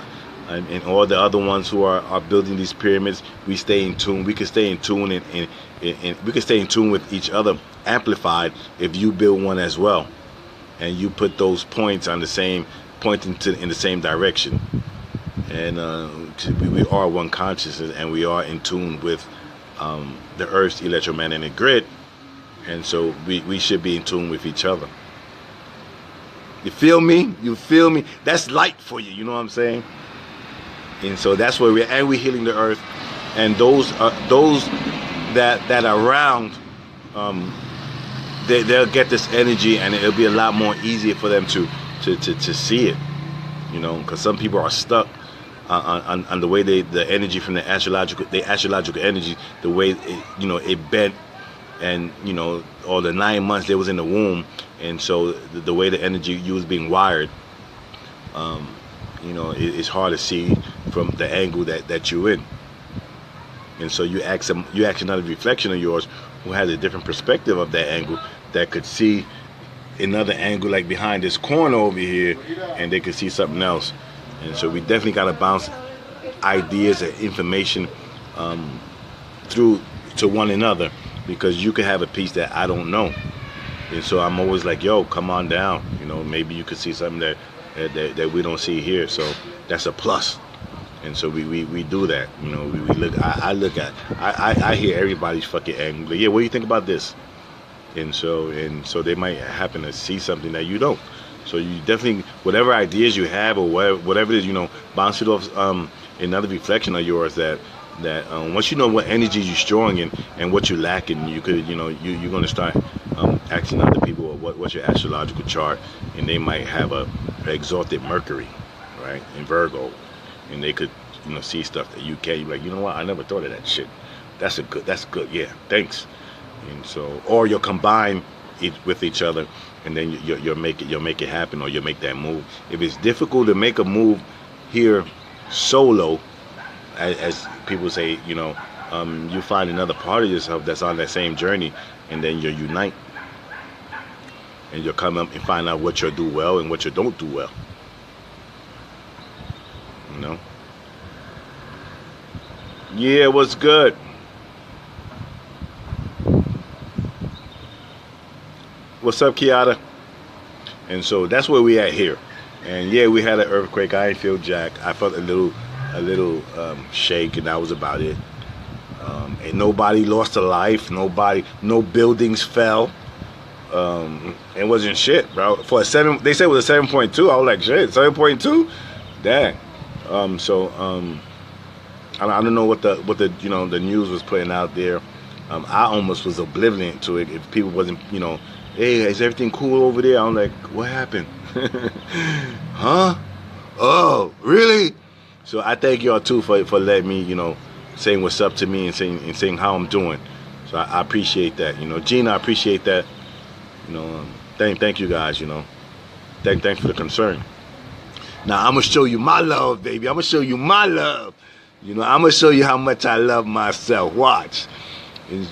and all the other ones who are building these pyramids. We stay in tune. We can stay in tune, and we can stay in tune with each other, amplified, if you build one as well, and you put those points on pointing in the same direction. And we are one consciousness, and we are in tune with the Earth's electromagnetic grid, and so we should be in tune with each other. You feel me? You feel me? That's light for you. You know what I'm saying? And so that's where we're healing the earth, and those that are around, they'll get this energy, and it'll be a lot more easier for them to see it. Because some people are stuck on the way the energy from the astrological energy, the way it bent, and or the 9 months they was in the womb. And so the way the energy you was being wired, it's hard to see from the angle that you're in. And so you ask another reflection of yours who has a different perspective of that angle, that could see another angle, like behind this corner over here, and they could see something else. And so we definitely got to bounce ideas and information through to one another, because you could have a piece that I don't know. And so I'm always like, yo, come on down. Maybe you could see something that we don't see here. So that's a plus. And so we do that. We look. I hear everybody's fucking angle. Like, yeah, what do you think about this? And so they might happen to see something that you don't. So you definitely, whatever ideas you have, or whatever it is, bounce it off another reflection of yours, that once you know what energy you're strong in and what you're lacking, you could, you're going to start asking other people what's your astrological chart, and they might have a exalted Mercury, right, in Virgo, and they could, see stuff that you can't. You're like, you know what, I never thought of that shit. That's good. Yeah, thanks. And so, or you'll combine it with each other, and then you'll make it happen, or you'll make that move. If it's difficult to make a move here solo, as people say, you find another part of yourself that's on that same journey, and then you unite, and you'll come up and find out what you do well and what you don't do well. Yeah, what's good? What's up, Kiara? And so that's where we at here. And yeah, we had an earthquake. I ain't feel jack. I felt a little shake, and that was about it. And nobody lost a life. No buildings fell. It wasn't shit, bro. For a 7, they said it was a 7.2. I was like, shit, 7.2? Dang. I don't know what the the news was putting out there. I almost was oblivious to it. If people wasn't, hey, is everything cool over there? I'm like, what happened? Huh? Oh, really? So I thank y'all too for letting me, saying what's up to me, and saying how I'm doing. So I appreciate that. Gina, I appreciate that. Thank you guys. Thanks for the concern. Now I'm gonna show you my love, baby. I'm gonna show you my love. I'm gonna show you how much I love myself. Watch.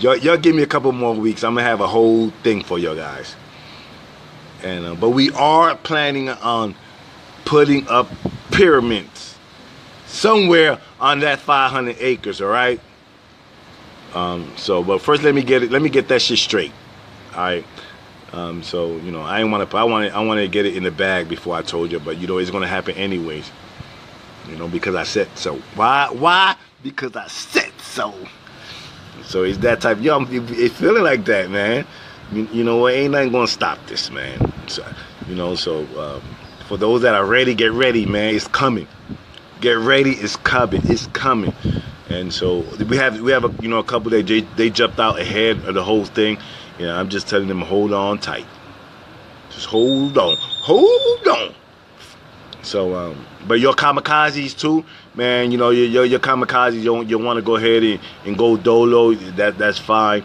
Y'all give me a couple more weeks. I'm gonna have a whole thing for y'all guys. And but we are planning on putting up pyramids somewhere on that 500 acres. All right. But first, let me get that shit straight. All right. So you know, I want to get it in the bag before I told you, but you know, it's gonna happen anyways. You know, because I said so. Why? Because I said so. So it's that type. Yo, it's feeling like that, man. You know what? Ain't nothing gonna stop this, man. So, you know, for those that are ready, get ready, man. It's coming. Get ready. It's coming. It's coming. And so we have a couple that they jumped out ahead of the whole thing. You know, I'm just telling them, hold on tight. Just hold on. Hold on. So, but your kamikazes too, man. You know, your kamikazes. You want to go ahead and go dolo. That's fine.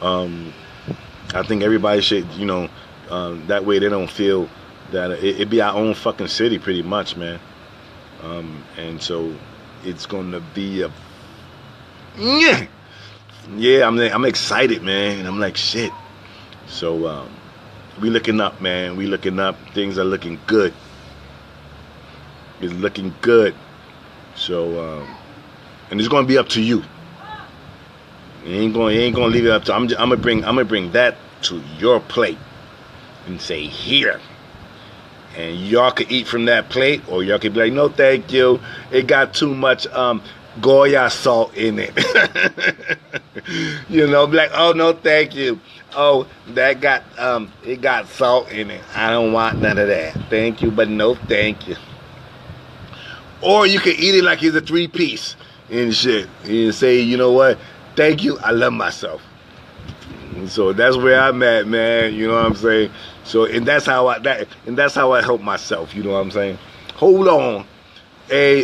I think everybody should, you know, that way they don't feel that it be our own fucking city, pretty much, man. And so it's gonna be a yeah. I'm excited, man. I'm like shit. So we looking up, man. We looking up. Things are looking good. It's looking good. So and it's gonna be up to you. You ain't gonna leave it up to. I'm gonna bring that to your plate and say here, and y'all could eat from that plate, or y'all could be like, no, thank you. It got too much Goya salt in it. You know, be like, oh no, thank you. Oh, that got it got salt in it. I don't want none of that. Thank you, but no, thank you. Or you can eat it like it's a 3-piece and shit. And say, you know what? Thank you. I love myself. And so that's where I'm at, man. You know what I'm saying? So and that's how I help myself. You know what I'm saying? Hold on. Hey,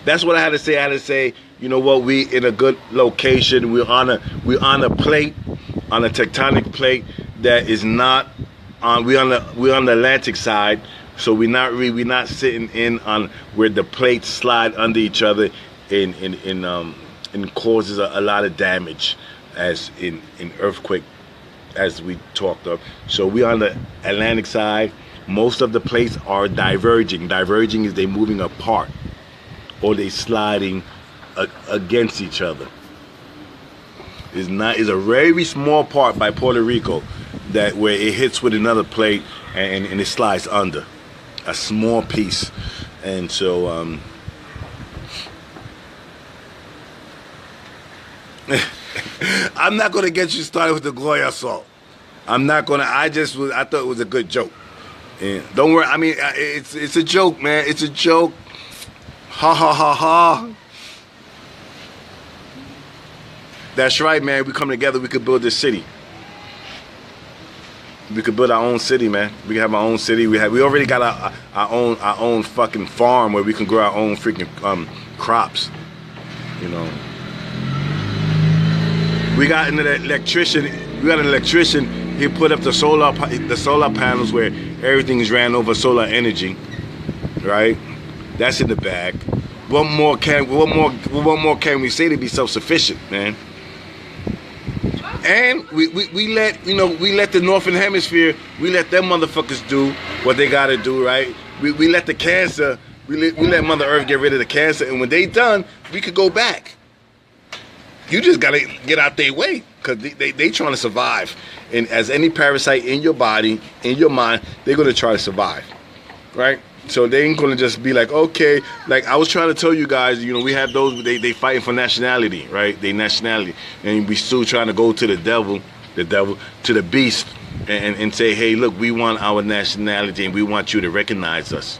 that's what I had to say. I had to say, you know what? We in a good location. We're on a plate, on a tectonic plate that is not on. We're on the Atlantic side. So we're not sitting in on where the plates slide under each other and causes a lot of damage as in earthquake, as we talked of. So we're on the Atlantic side. Most of the plates are diverging. Diverging is they moving apart or they sliding against each other. It's a very small part by Puerto Rico that where it hits with another plate and it slides under. A small piece. And so I'm not gonna get you started with the Goya salt. I'm not gonna. I thought it was a good joke. And don't worry. I mean, it's a joke, man. It's a joke. Ha ha ha ha. That's right, man. We come together. We could build this city. We could build our own city, man. We can have our own city. We already got our own fucking farm where we can grow our own freaking crops. You know. We got an electrician. He put up the solar panels where everything is ran over solar energy. Right? That's in the bag. What more can we say to be self-sufficient, man? And we let the Northern Hemisphere, we let them motherfuckers do what they gotta do, right? We let the cancer, we let Mother Earth get rid of the cancer, and when they done, we could go back. You just gotta get out their way, cause they trying to survive. And as any parasite in your body, in your mind, they're gonna try to survive, right? So they ain't gonna just be like, okay, like I was trying to tell you guys, you know, we have those, they fighting for nationality, right? They nationality, and we still trying to go to the devil, to the beast, and say, hey, look, we want our nationality, and we want you to recognize us.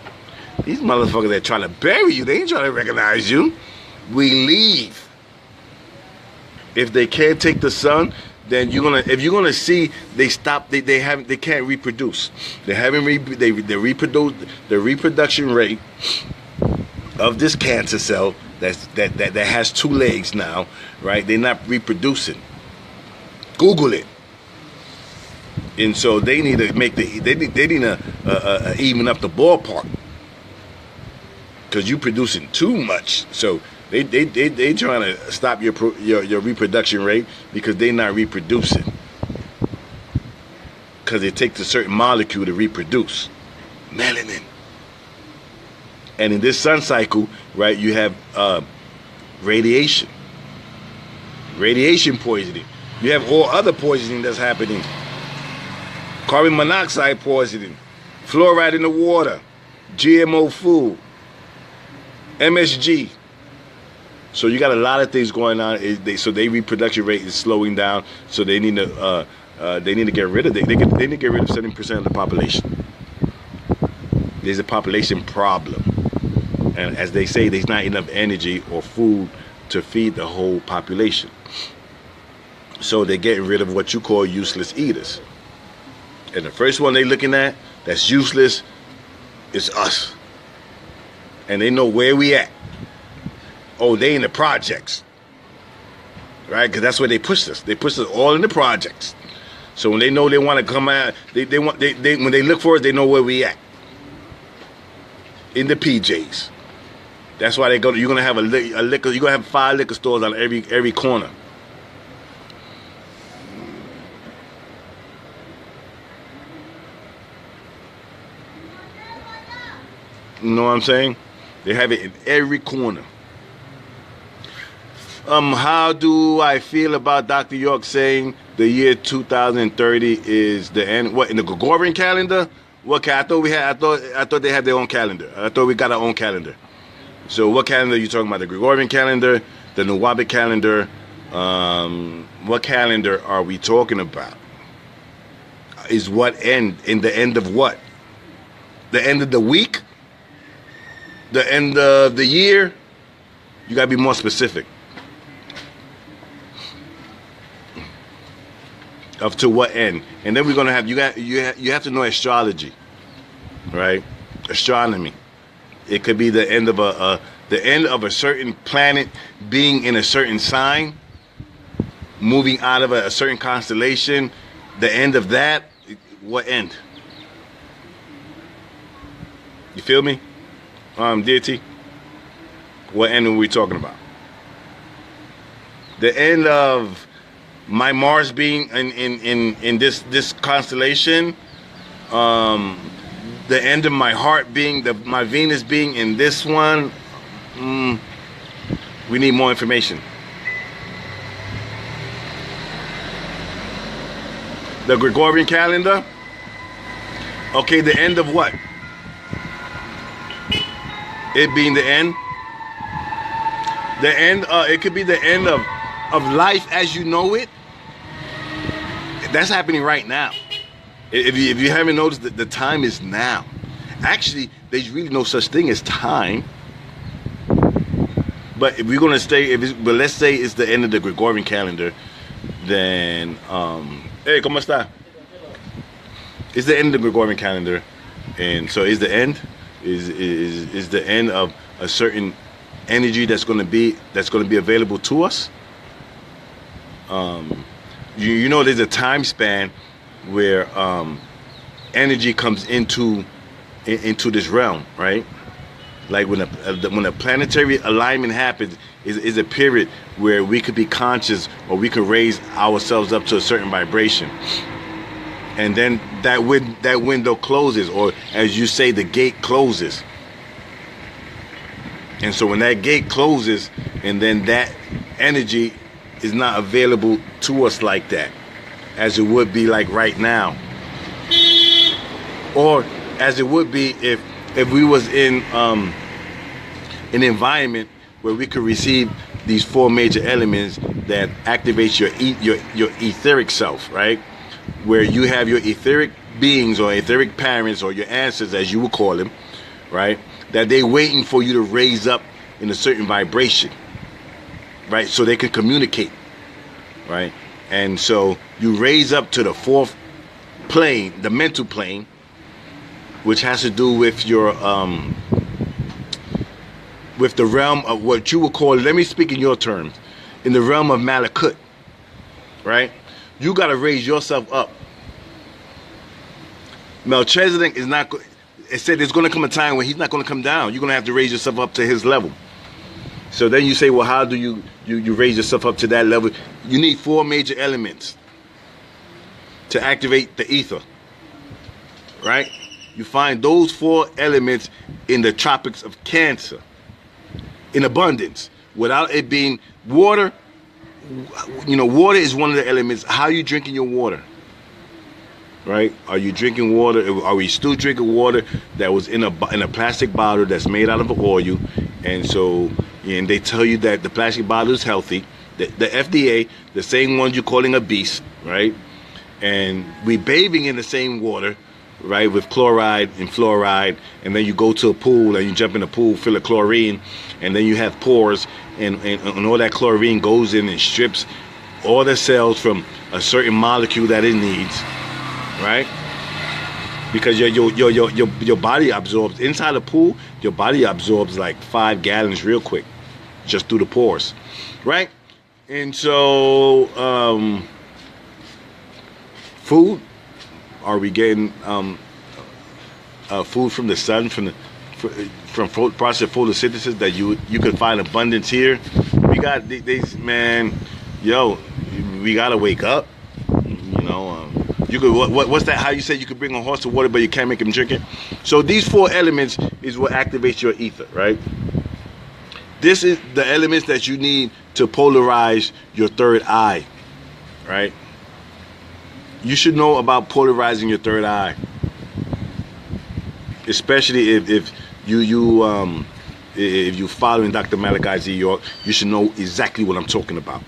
These motherfuckers that trying to bury you, they ain't trying to recognize you. We leave. If they can't take the sun, then if you're gonna see they can't reproduce. The reproduction rate of this cancer cell that has 2 legs now, right? They're not reproducing. Google it. And so they need to make they need to even up the ballpark, because you producing too much. So They trying to stop your reproduction rate because they're not reproducing. Because it takes a certain molecule to reproduce. Melanin. And in this sun cycle, right, you have radiation. Radiation poisoning. You have all other poisoning that's happening. Carbon monoxide poisoning. Fluoride in the water. GMO food. MSG. So you got a lot of things going on. So their reproduction rate is slowing down. So they need to get rid of it. They need to get rid of 70% of the population. There's a population problem, and as they say, there's not enough energy or food to feed the whole population. So they're getting rid of what you call useless eaters. And the first one they're looking at that's useless is us. And they know where we at. Oh, they in the projects, right? Because that's where they pushed us. They pushed us all in the projects. So when they know they want to come out, when they look for us, they know where we at. In the PJs. That's why they go. You're gonna have a liquor. You're gonna have 5 liquor stores on every corner. You know what I'm saying? They have it in every corner. How do I feel about Dr. York saying the year 2030 is the end? What, in the Gregorian calendar? What? I thought they had their own calendar. I thought we got our own calendar. So what calendar are you talking about? The Gregorian calendar, the Nuwabic calendar? What calendar are we talking about? Is what end? In the end of what? The end of the week? The end of the year? You gotta be more specific. Of to what end? And then we're gonna have you have to know astrology, right? Astronomy. It could be the end of a certain planet being in a certain sign, moving out of a certain constellation. The end of that. What end? You feel me? Deity. What end are we talking about? The end of my Mars being in this constellation, the end of my heart being my Venus being in this one. We need more information. The Gregorian calendar. Okay, the end of what? It being the end. The end. It could be the end of life as you know it. That's happening right now. If you haven't noticed, the time is now. Actually, there's really no such thing as time. But if we're gonna but let's say it's the end of the Gregorian calendar, then hey, ¿cómo está? It's the end of the Gregorian calendar, and so is the end is the end of a certain energy that's gonna be available to us. You know, there's a time span where energy comes into this realm, right? Like when a planetary alignment happens, is a period where we could be conscious or we could raise ourselves up to a certain vibration, and then that window closes, or as you say, the gate closes. And so when that gate closes, and then that energy is not available to us like that, as it would be like right now, or as it would be if we was in an environment where we could receive these 4 major elements that activates your etheric self, right? Where you have your etheric beings or etheric parents or your ancestors, as you would call them, right? That they waiting for you to raise up in a certain vibration, right? So they can communicate, right? And so you raise up to the 4th plane, the mental plane, which has to do with your with the realm of what you would call, let me speak in your terms, in the realm of Malakut, right? You got to raise yourself up. Melchizedek is not. It said there's going to come a time when he's not going to come down. You're going to have to raise yourself up to his level. So then you say, well, how do you raise yourself up to that level? You need 4 major elements to activate the ether, right? You find those 4 elements in the tropics of Cancer in abundance, without it being water. You know, water is one of the elements. How are you drinking your water? Right? Are you drinking water? Are we still drinking water that was in a plastic bottle that's made out of oil? And so, and they tell you that the plastic bottle is healthy. The FDA, the same ones you're calling a beast, right? And we bathing in the same water, right, with chloride and fluoride. And then you go to a pool and you jump in the pool full of chlorine, and then you have pores, and all that chlorine goes in and strips all the cells from a certain molecule that it needs. Right? Because your body absorbs inside the pool, your body absorbs like 5 gallons real quick, just through the pores, right? And so, food. Are we getting food from the sun, from process of photosynthesis that you can find abundance here? We got these, man. Yo, we gotta wake up. You know. You could what's that? How you say you could bring a horse to water, but you can't make him drink it? So these 4 elements is what activates your ether, right? This is the elements that you need to polarize your third eye, right? You should know about polarizing your third eye, especially if you following Dr. Malachi Z. York. You should know exactly what I'm talking about,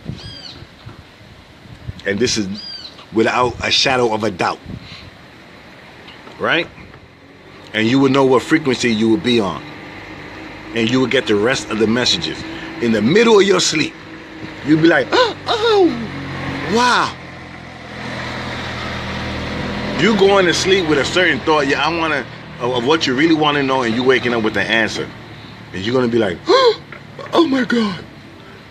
and this is without a shadow of a doubt, right? And you would know what frequency you would be on, and you would get the rest of the messages in the middle of your sleep. You'd be like, oh, wow. You going to sleep with a certain thought, yeah, I want to, of what you really want to know, and you waking up with the answer, and you're gonna be like, oh my God,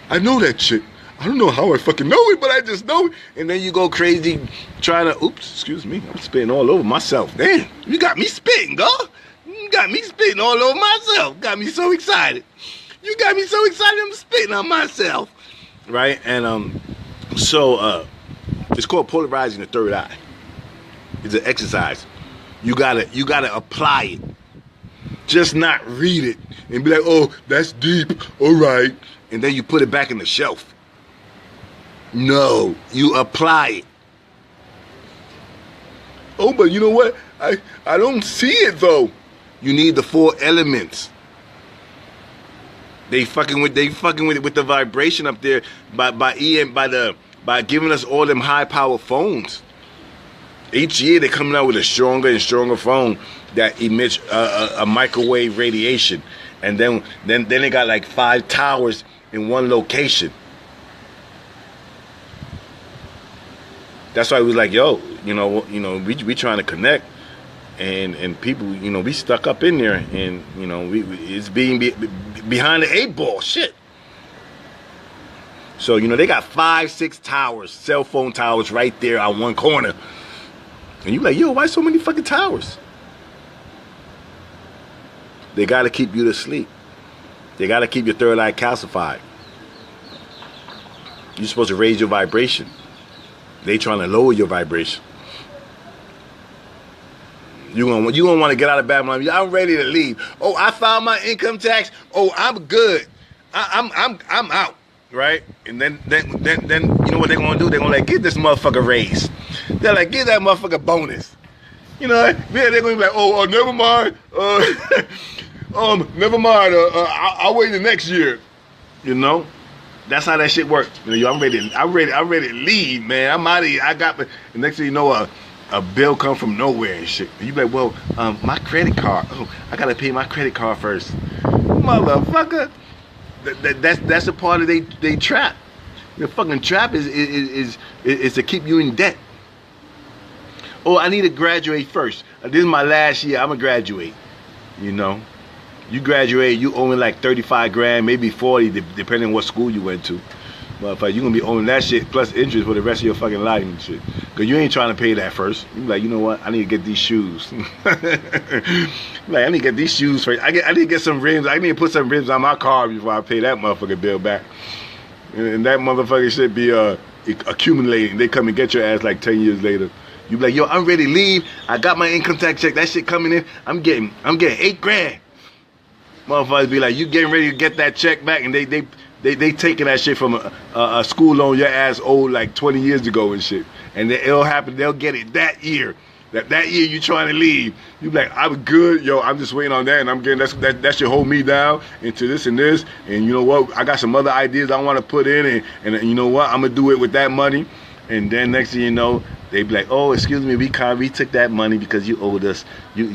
I know that shit. I don't know how I fucking know it, but I just know it. And then you go crazy trying to, oops, excuse me, I'm spitting all over myself. Damn, you got me spitting, girl. You got me spitting all over myself. Got me so excited. You got me so excited I'm spitting on myself. Right? And so it's called polarizing the third eye. It's an exercise. You gotta apply it. Just not read it and be like, oh, that's deep, all right. And then you put it back in the shelf. No, you apply it. Oh, but you know what? I don't see it though. You need the 4 elements. They fucking with the vibration up there by giving us all them high power phones. Each year they're coming out with a stronger and stronger phone that emits a microwave radiation, and then they got like 5 towers in one location. That's why we was like, yo, we trying to connect, and people, we stuck up in there, and it's being behind the 8 ball shit. So they got 5, 6 towers, cell phone towers right there on one corner, and you like, yo, why so many fucking towers? They got to keep you to sleep. They got to keep your third eye calcified. You're supposed to raise your vibration. They trying to lower your vibration. You gonna want to get out of bed. I'm ready to leave. Oh, I filed my income tax. Oh, I'm good. I'm out. Right? And then you know what they're gonna do? They're gonna like, give this motherfucker raise. They're like, give that motherfucker bonus. They're gonna be like, oh, never mind. Never mind. I'll wait the next year. That's how that shit works. I'm ready to leave, man. I'm out of here. The next thing you know, a bill come from nowhere and shit. And you be like, well, my credit card. Oh, I gotta pay my credit card first. Motherfucker. That's a part of they trap. The fucking trap is to keep you in debt. Oh, I need to graduate first. This is my last year. I'm gonna graduate. You graduate, you owing like 35 grand, maybe 40, depending on what school you went to. Motherfucker, you're gonna be owing that shit plus interest for the rest of your fucking life and shit. Cause you ain't trying to pay that first. You be like, you know what? I need to get these shoes. I need to get these shoes first. I need to get some rims. I need to put some rims on my car before I pay that motherfucking bill back. And that motherfucker should be accumulating. They come and get your ass like 10 years later. You be like, yo, I'm ready to leave. I got my income tax check. That shit coming in. I'm getting $8,000. Motherfuckers be like, you getting ready to get that check back, and they taking that shit from a school loan your ass owed like 20 years ago and shit. And it'll happen. They'll get it that year. That year you trying to leave, you be like, I'm good, yo. I'm just waiting on that, and I'm getting that should hold me down into this and this. And you know what? I got some other ideas I want to put in, and you know what? I'm gonna do it with that money. And then next thing you know, they be like, oh, excuse me, we took that money because you owed us. You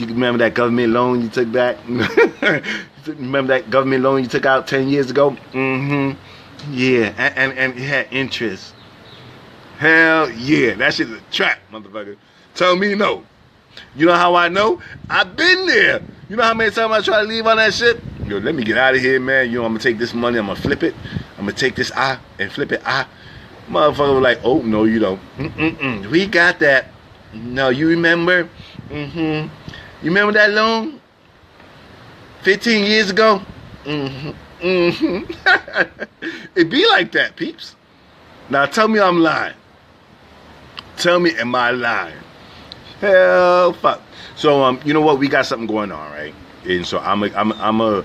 remember that government loan you took back? Remember that government loan you took out 10 years ago? Mm-hmm. Yeah, and it had interest. Hell yeah, that shit's a trap, motherfucker. Tell me no. You know how I know? I've been there. You know how many times I try to leave on that shit? Yo, let me get out of here, man. You know, I'm going to take this money, I'm going to flip it. I'm going to take this I and flip it I. Motherfucker was like, oh, no, you don't. We got that. No, you remember? You remember that loan? 15 years ago? It be like that, peeps. Now, tell me I'm lying. Tell me, am I lying? Hell, fuck. So, you know what? We got something going on, right? And so I'm a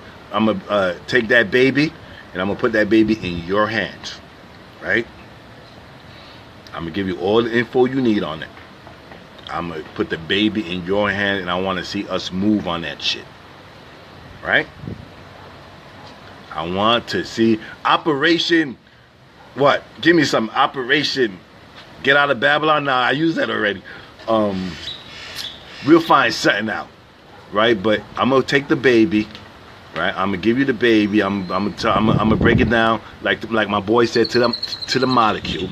take that baby, and I'm gonna put that baby in your hands, right? I'm gonna give you all the info you need on it. I'm gonna put the baby in your hand, and I want to see us move on that shit, right? I want to see Operation. What? Give me some Operation. Get out of Babylon. Nah, I used that already. We'll find something out, right? But I'm gonna take the baby, right? I'm gonna give you the baby. I'm gonna break it down like my boy said to the molecule.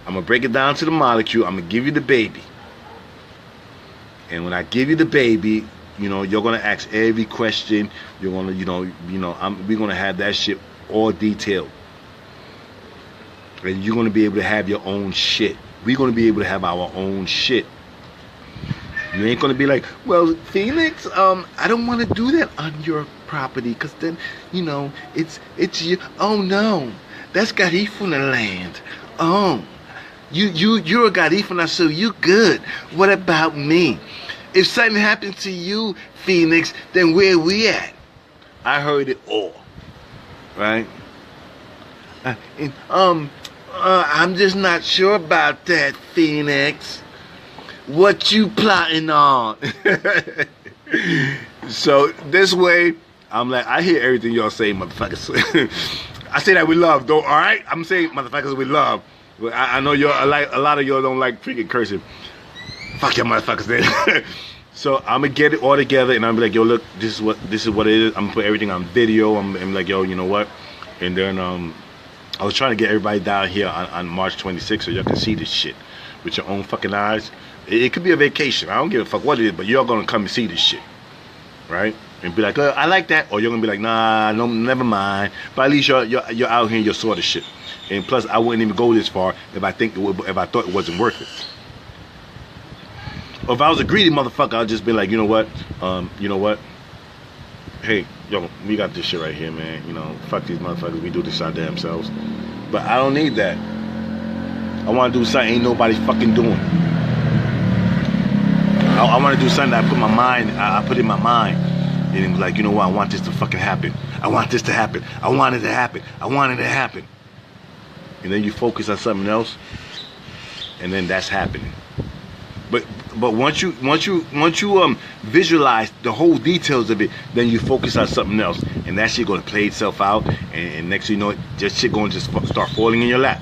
I'm gonna break it down to the molecule. I'm gonna give you the baby, and when I give you the baby, you know you're gonna ask every question. You're gonna, we're gonna have that shit all detailed, and you're gonna be able to have your own shit. We're gonna be able to have our own shit. You ain't gonna be like, well, Phoenix, I don't want to do that on your property, cause then, it's you. Oh no, that's Garifuna land. Oh, you're a Garifuna, so you good. What about me? If something happened to you, Phoenix, then where we at? I heard it all, right? I'm just not sure about that, Phoenix. What you plotting on? So this way, I'm like, I hear everything y'all say, motherfuckers. I say that with love, though. All right, I'm saying motherfuckers with love. I know y'all a lot of y'all don't like freaking cursing. Fuck y'all motherfuckers, then. So I'm gonna get it all together, and I'm like, yo, look, this is what it is. I'm gonna put everything on video. I'm like, yo, you know what? And then I was trying to get everybody down here on March 26th so y'all can see this shit with your own fucking eyes. It could be a vacation. I don't give a fuck what it is, but you're gonna come and see this shit, right? And be like, I like that, or you're gonna be like, nah, no, never mind. But at least you're out here and you saw the shit. And plus, I wouldn't even go this far if I thought it wasn't worth it. Or if I was a greedy motherfucker, I'd just be like, you know what? Hey, yo, we got this shit right here, man. Fuck these motherfuckers. We do this our damn selves. But I don't need that. I want to do something ain't nobody fucking doing. I want to do something that I put in my mind. And it was like, you know what? I want this to fucking happen. I want this to happen. I want it to happen. I want it to happen. And then you focus on something else, and then that's happening. But once you visualize the whole details of it, then you focus on something else, and that shit gonna play itself out, and next thing you know, just shit gonna just start falling in your lap.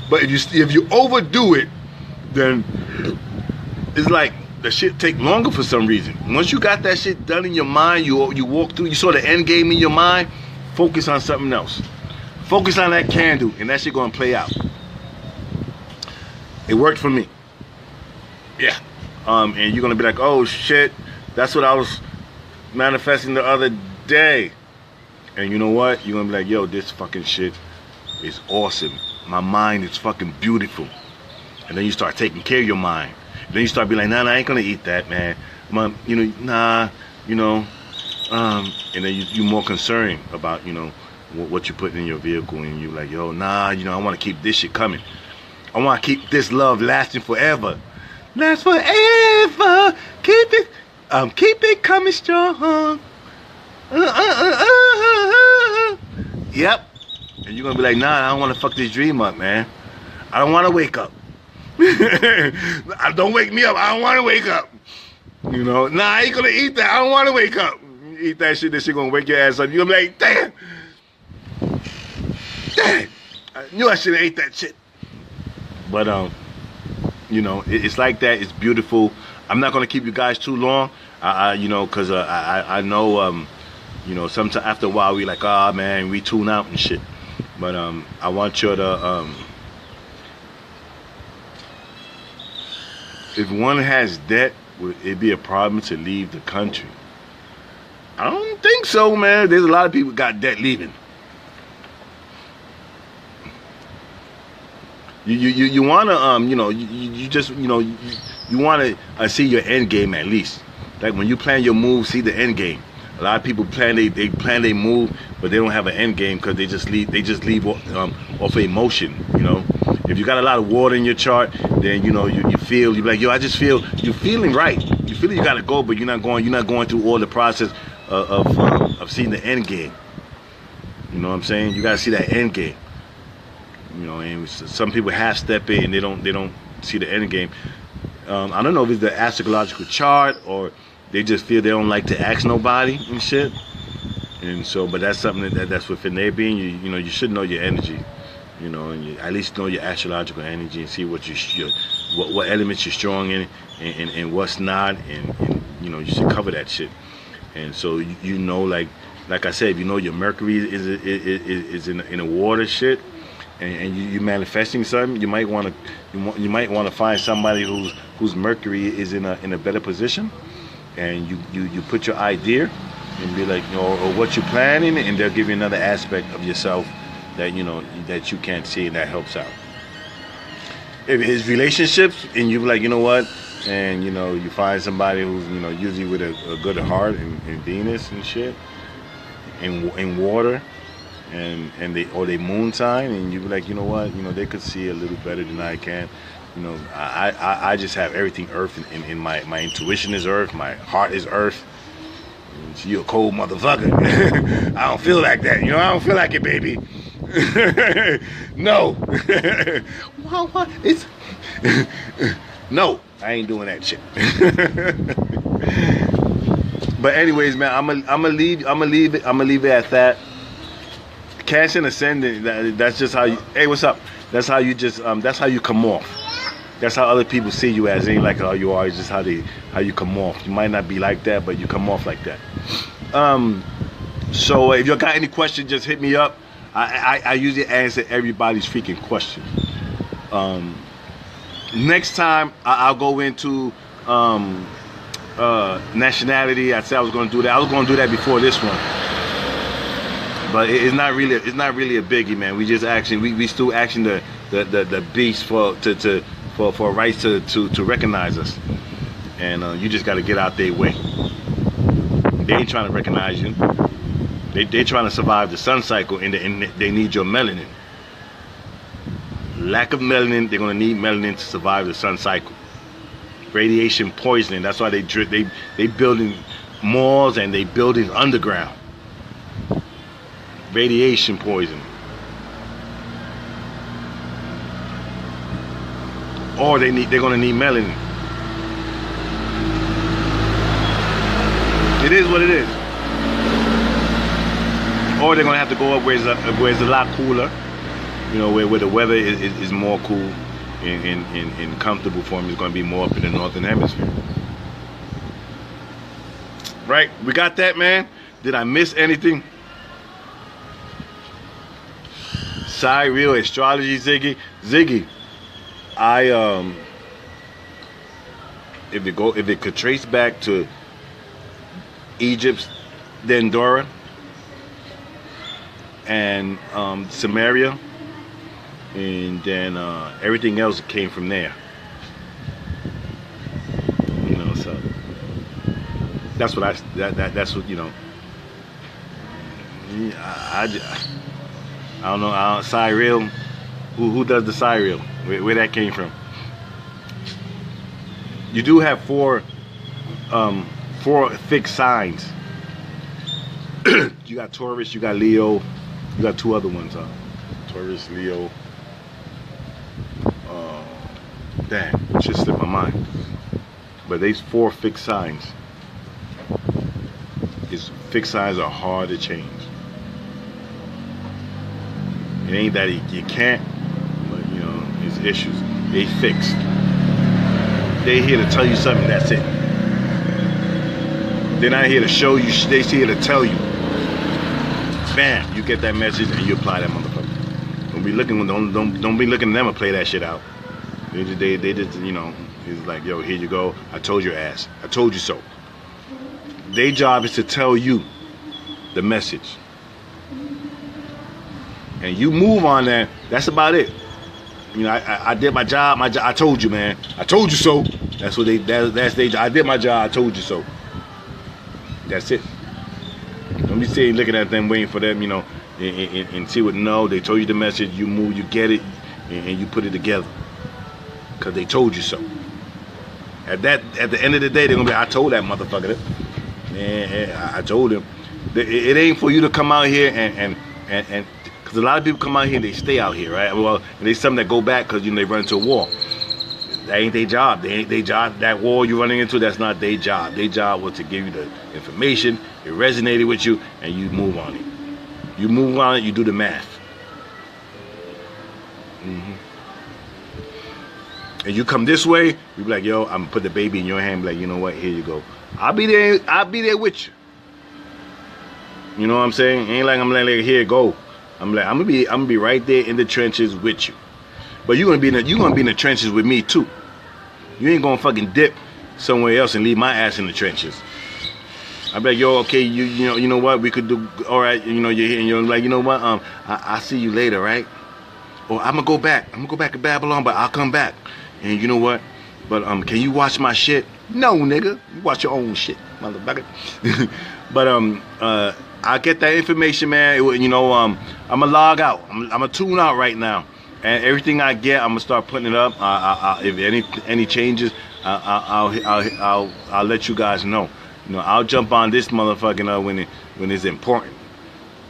But if you overdo it, then it's like the shit take longer for some reason. Once you got that shit done in your mind, you walk through, you saw the end game in your mind, focus on something else. Focus on that candle, and that shit gonna play out. It worked for me. Yeah. And you're gonna be like, oh shit, that's what I was manifesting the other day. And you know what? You're gonna be like, yo, this fucking shit is awesome. My mind is fucking beautiful. And then you start taking care of your mind. Then you start being like, nah, I ain't gonna eat that, man. And then you're more concerned about, what you put in your vehicle, and you're like, yo, nah, I want to keep this shit coming. I want to keep this love lasting forever. last forever. Keep it coming strong. Yep. And you're gonna be like, nah, I don't want to fuck this dream up, man. I don't want to wake up. Don't wake me up. I don't want to wake up. You know, nah, I ain't gonna eat that. I don't want to wake up. You eat that shit, this shit gonna wake your ass up. You're gonna be like, damn. I knew I should have ate that shit. But you know, it's like that. It's beautiful. I'm not gonna keep you guys too long. You know, cause I know you know, sometimes after a while we like, oh man, we tune out and shit. But I want you to if one has debt, would it be a problem to leave the country? I don't think so, man. There's a lot of people got debt leaving. You wanna you know, you just, you know, you wanna see your end game at least. Like when you plan your move, see the end game. A lot of people plan they plan they move, but they don't have an end game because they just leave off emotion. You know, if you got a lot of water in your chart, then you know you feel, you're like, yo, I just feel, you're feeling right. You feel you gotta go, but you're not going through all the process of seeing the end game. You know what I'm saying? You gotta see that end game. You know, and some people half step in and they don't see the end game. I don't know if it's the astrological chart or they just feel they don't like to ask nobody and shit. And so, but that's something that's within their being. You know, you should know your energy. You know, and you at least know your astrological energy and see what what elements you're strong in and what's not. And you know, you should cover that shit. And so you know, like I said, if you know your Mercury is in a water shit, and you manifesting something, you might want to find somebody whose Mercury is in a better position, and you put your idea and be like, you know, or what you're planning, and they'll give you another aspect of yourself that you know that you can't see, and that helps out. If it's relationships and you're like, you know what, and you know, you find somebody who's, you know, usually with a good heart and Venus and shit, and water. And they moon sign, and you be like, you know what, you know, they could see a little better than I can. You know, I just have everything earth, in my intuition is earth, my heart is earth. So you're a cold motherfucker. I don't feel like that, you know, I don't feel like it, baby. No. What? It's no, I ain't doing that shit. But anyways, man, I'm gonna leave it at that. Cancer and ascendant, that's just how you, hey, what's up? That's how you just, that's how you come off. That's how other people see you as. Ain't like how you are, it's just how you come off. You might not be like that, but you come off like that. So if you got any questions, just hit me up. I usually answer everybody's freaking question. Next time I'll go into nationality. I said I was going to do that. I was going to do that before this one. But it's not really a biggie, man. We just we still action the beast for rights to recognize us, and you just got to get out their way. They ain't trying to recognize you. They trying to survive the sun cycle, and they need your melanin. Lack of melanin, they're gonna need melanin to survive the sun cycle. Radiation poisoning. That's why they building malls and they building underground. Radiation poison. Or they're gonna need melanin. It is what it is. Or they're gonna have to go up where it's a lot cooler, you know, where the weather is more cool and comfortable for them. It's gonna be more up in the northern hemisphere. Right? We got that, man. Did I miss anything? Real astrology, Ziggy. If it could trace back to Egypt's Dendora and Samaria, and then everything else came from there. You know, so that's what that's what, you know. I don't know. Cyril, who does the Cyril? Where that came from? You do have four fixed signs. You got Taurus, you got Leo, you got two other ones, huh? Taurus, Leo. Dang, it just slipped my mind. But these 4 fixed signs. Fixed signs are hard to change. It ain't that you can't, but you know, it's issues. They fixed. They here to tell you something, that's it. They're not here to show you, they here to tell you. Bam, you get that message and you apply that motherfucker. Don't be looking at them and play that shit out. They just, you know, it's like, yo, here you go. I told your ass. I told you so. Their job is to tell you the message. And you move on that, that's about it. You know, I did my job, I told you, man. I told you so. That's what that's their job. I did my job, I told you so. That's it. Don't be sitting looking at them, waiting for them, you know, and see what, no, they told you the message, you move, you get it, and you put it together. Because they told you so. At the end of the day, they're going to be, I told that motherfucker that. Yeah, I told him. It ain't for you to come out here and because a lot of people come out here and they stay out here, right? Well, and there's some that go back because, you know, they run into a war. That ain't their job. They ain't their job. That war you're running into, that's not their job. Their job was to give you the information. It resonated with you, and you move on it. You move on it. You do the math. And you come this way, you be like, yo, I'm gonna put the baby in your hand. Be like, you know what? Here you go. I'll be there. I'll be there with you. You know what I'm saying? Ain't like I'm like, here go. I'm gonna be right there in the trenches with you. But you're gonna be in the trenches with me too. You ain't gonna fucking dip somewhere else and leave my ass in the trenches. I'm like, yo, okay, you know what? We could do. All right, you know, you're here, and you're like, you know what? I'll see you later, right? Or I'm gonna go back. I'm gonna go back to Babylon, but I'll come back. And you know what? But can you watch my shit? No, nigga. You watch your own shit, motherfucker. But I'll get that information, man. You know, I'm gonna log out. I'm gonna tune out right now, and everything I get, I'm gonna start putting it up. If any changes, I'll let you guys know. You know, I'll jump on this motherfucking when it's important.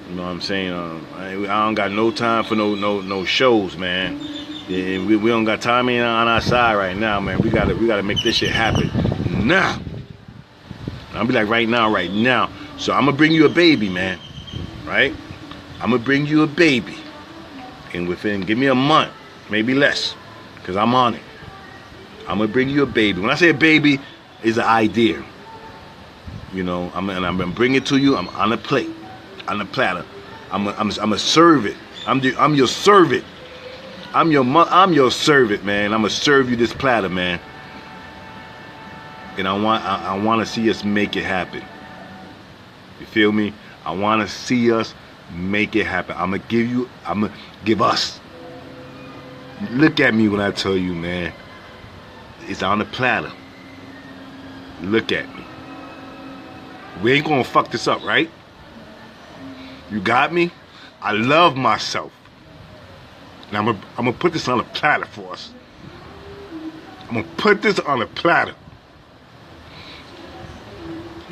You know what I'm saying? I don't got no time for no shows, man. Yeah, we don't got time on our side right now, man. We gotta make this shit happen now. I'll be like right now. So I'm gonna bring you a baby, man. Right? I'm gonna bring you a baby, and give me a month, maybe less, cause I'm on it. I'm gonna bring you a baby. When I say a baby, it's an idea. You know, I'm gonna bring it to you. I'm on a plate, on a platter. I'm gonna serve it. I'm your servant. I'm your servant, man. I'm gonna serve you this platter, man. And I want to see us make it happen. You feel me? I want to see us make it happen. I'm gonna give us. Look at me when I tell you, man. It's on the platter. Look at me. We ain't gonna fuck this up, right? You got me? I love myself. Now I'm gonna put this on a platter for us. I'm gonna put this on a platter.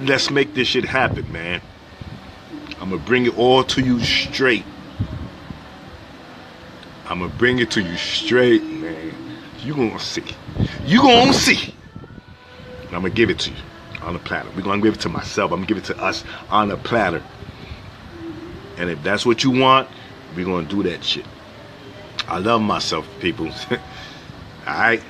Let's make this shit happen, man. I'm gonna bring it all to you straight. I'm gonna bring it to you straight, man. You gonna see. You gonna see. And I'm gonna give it to you on a platter. We're gonna give it to myself. I'm gonna give it to us on a platter. And if that's what you want, we're gonna do that shit. I love myself, people. All right.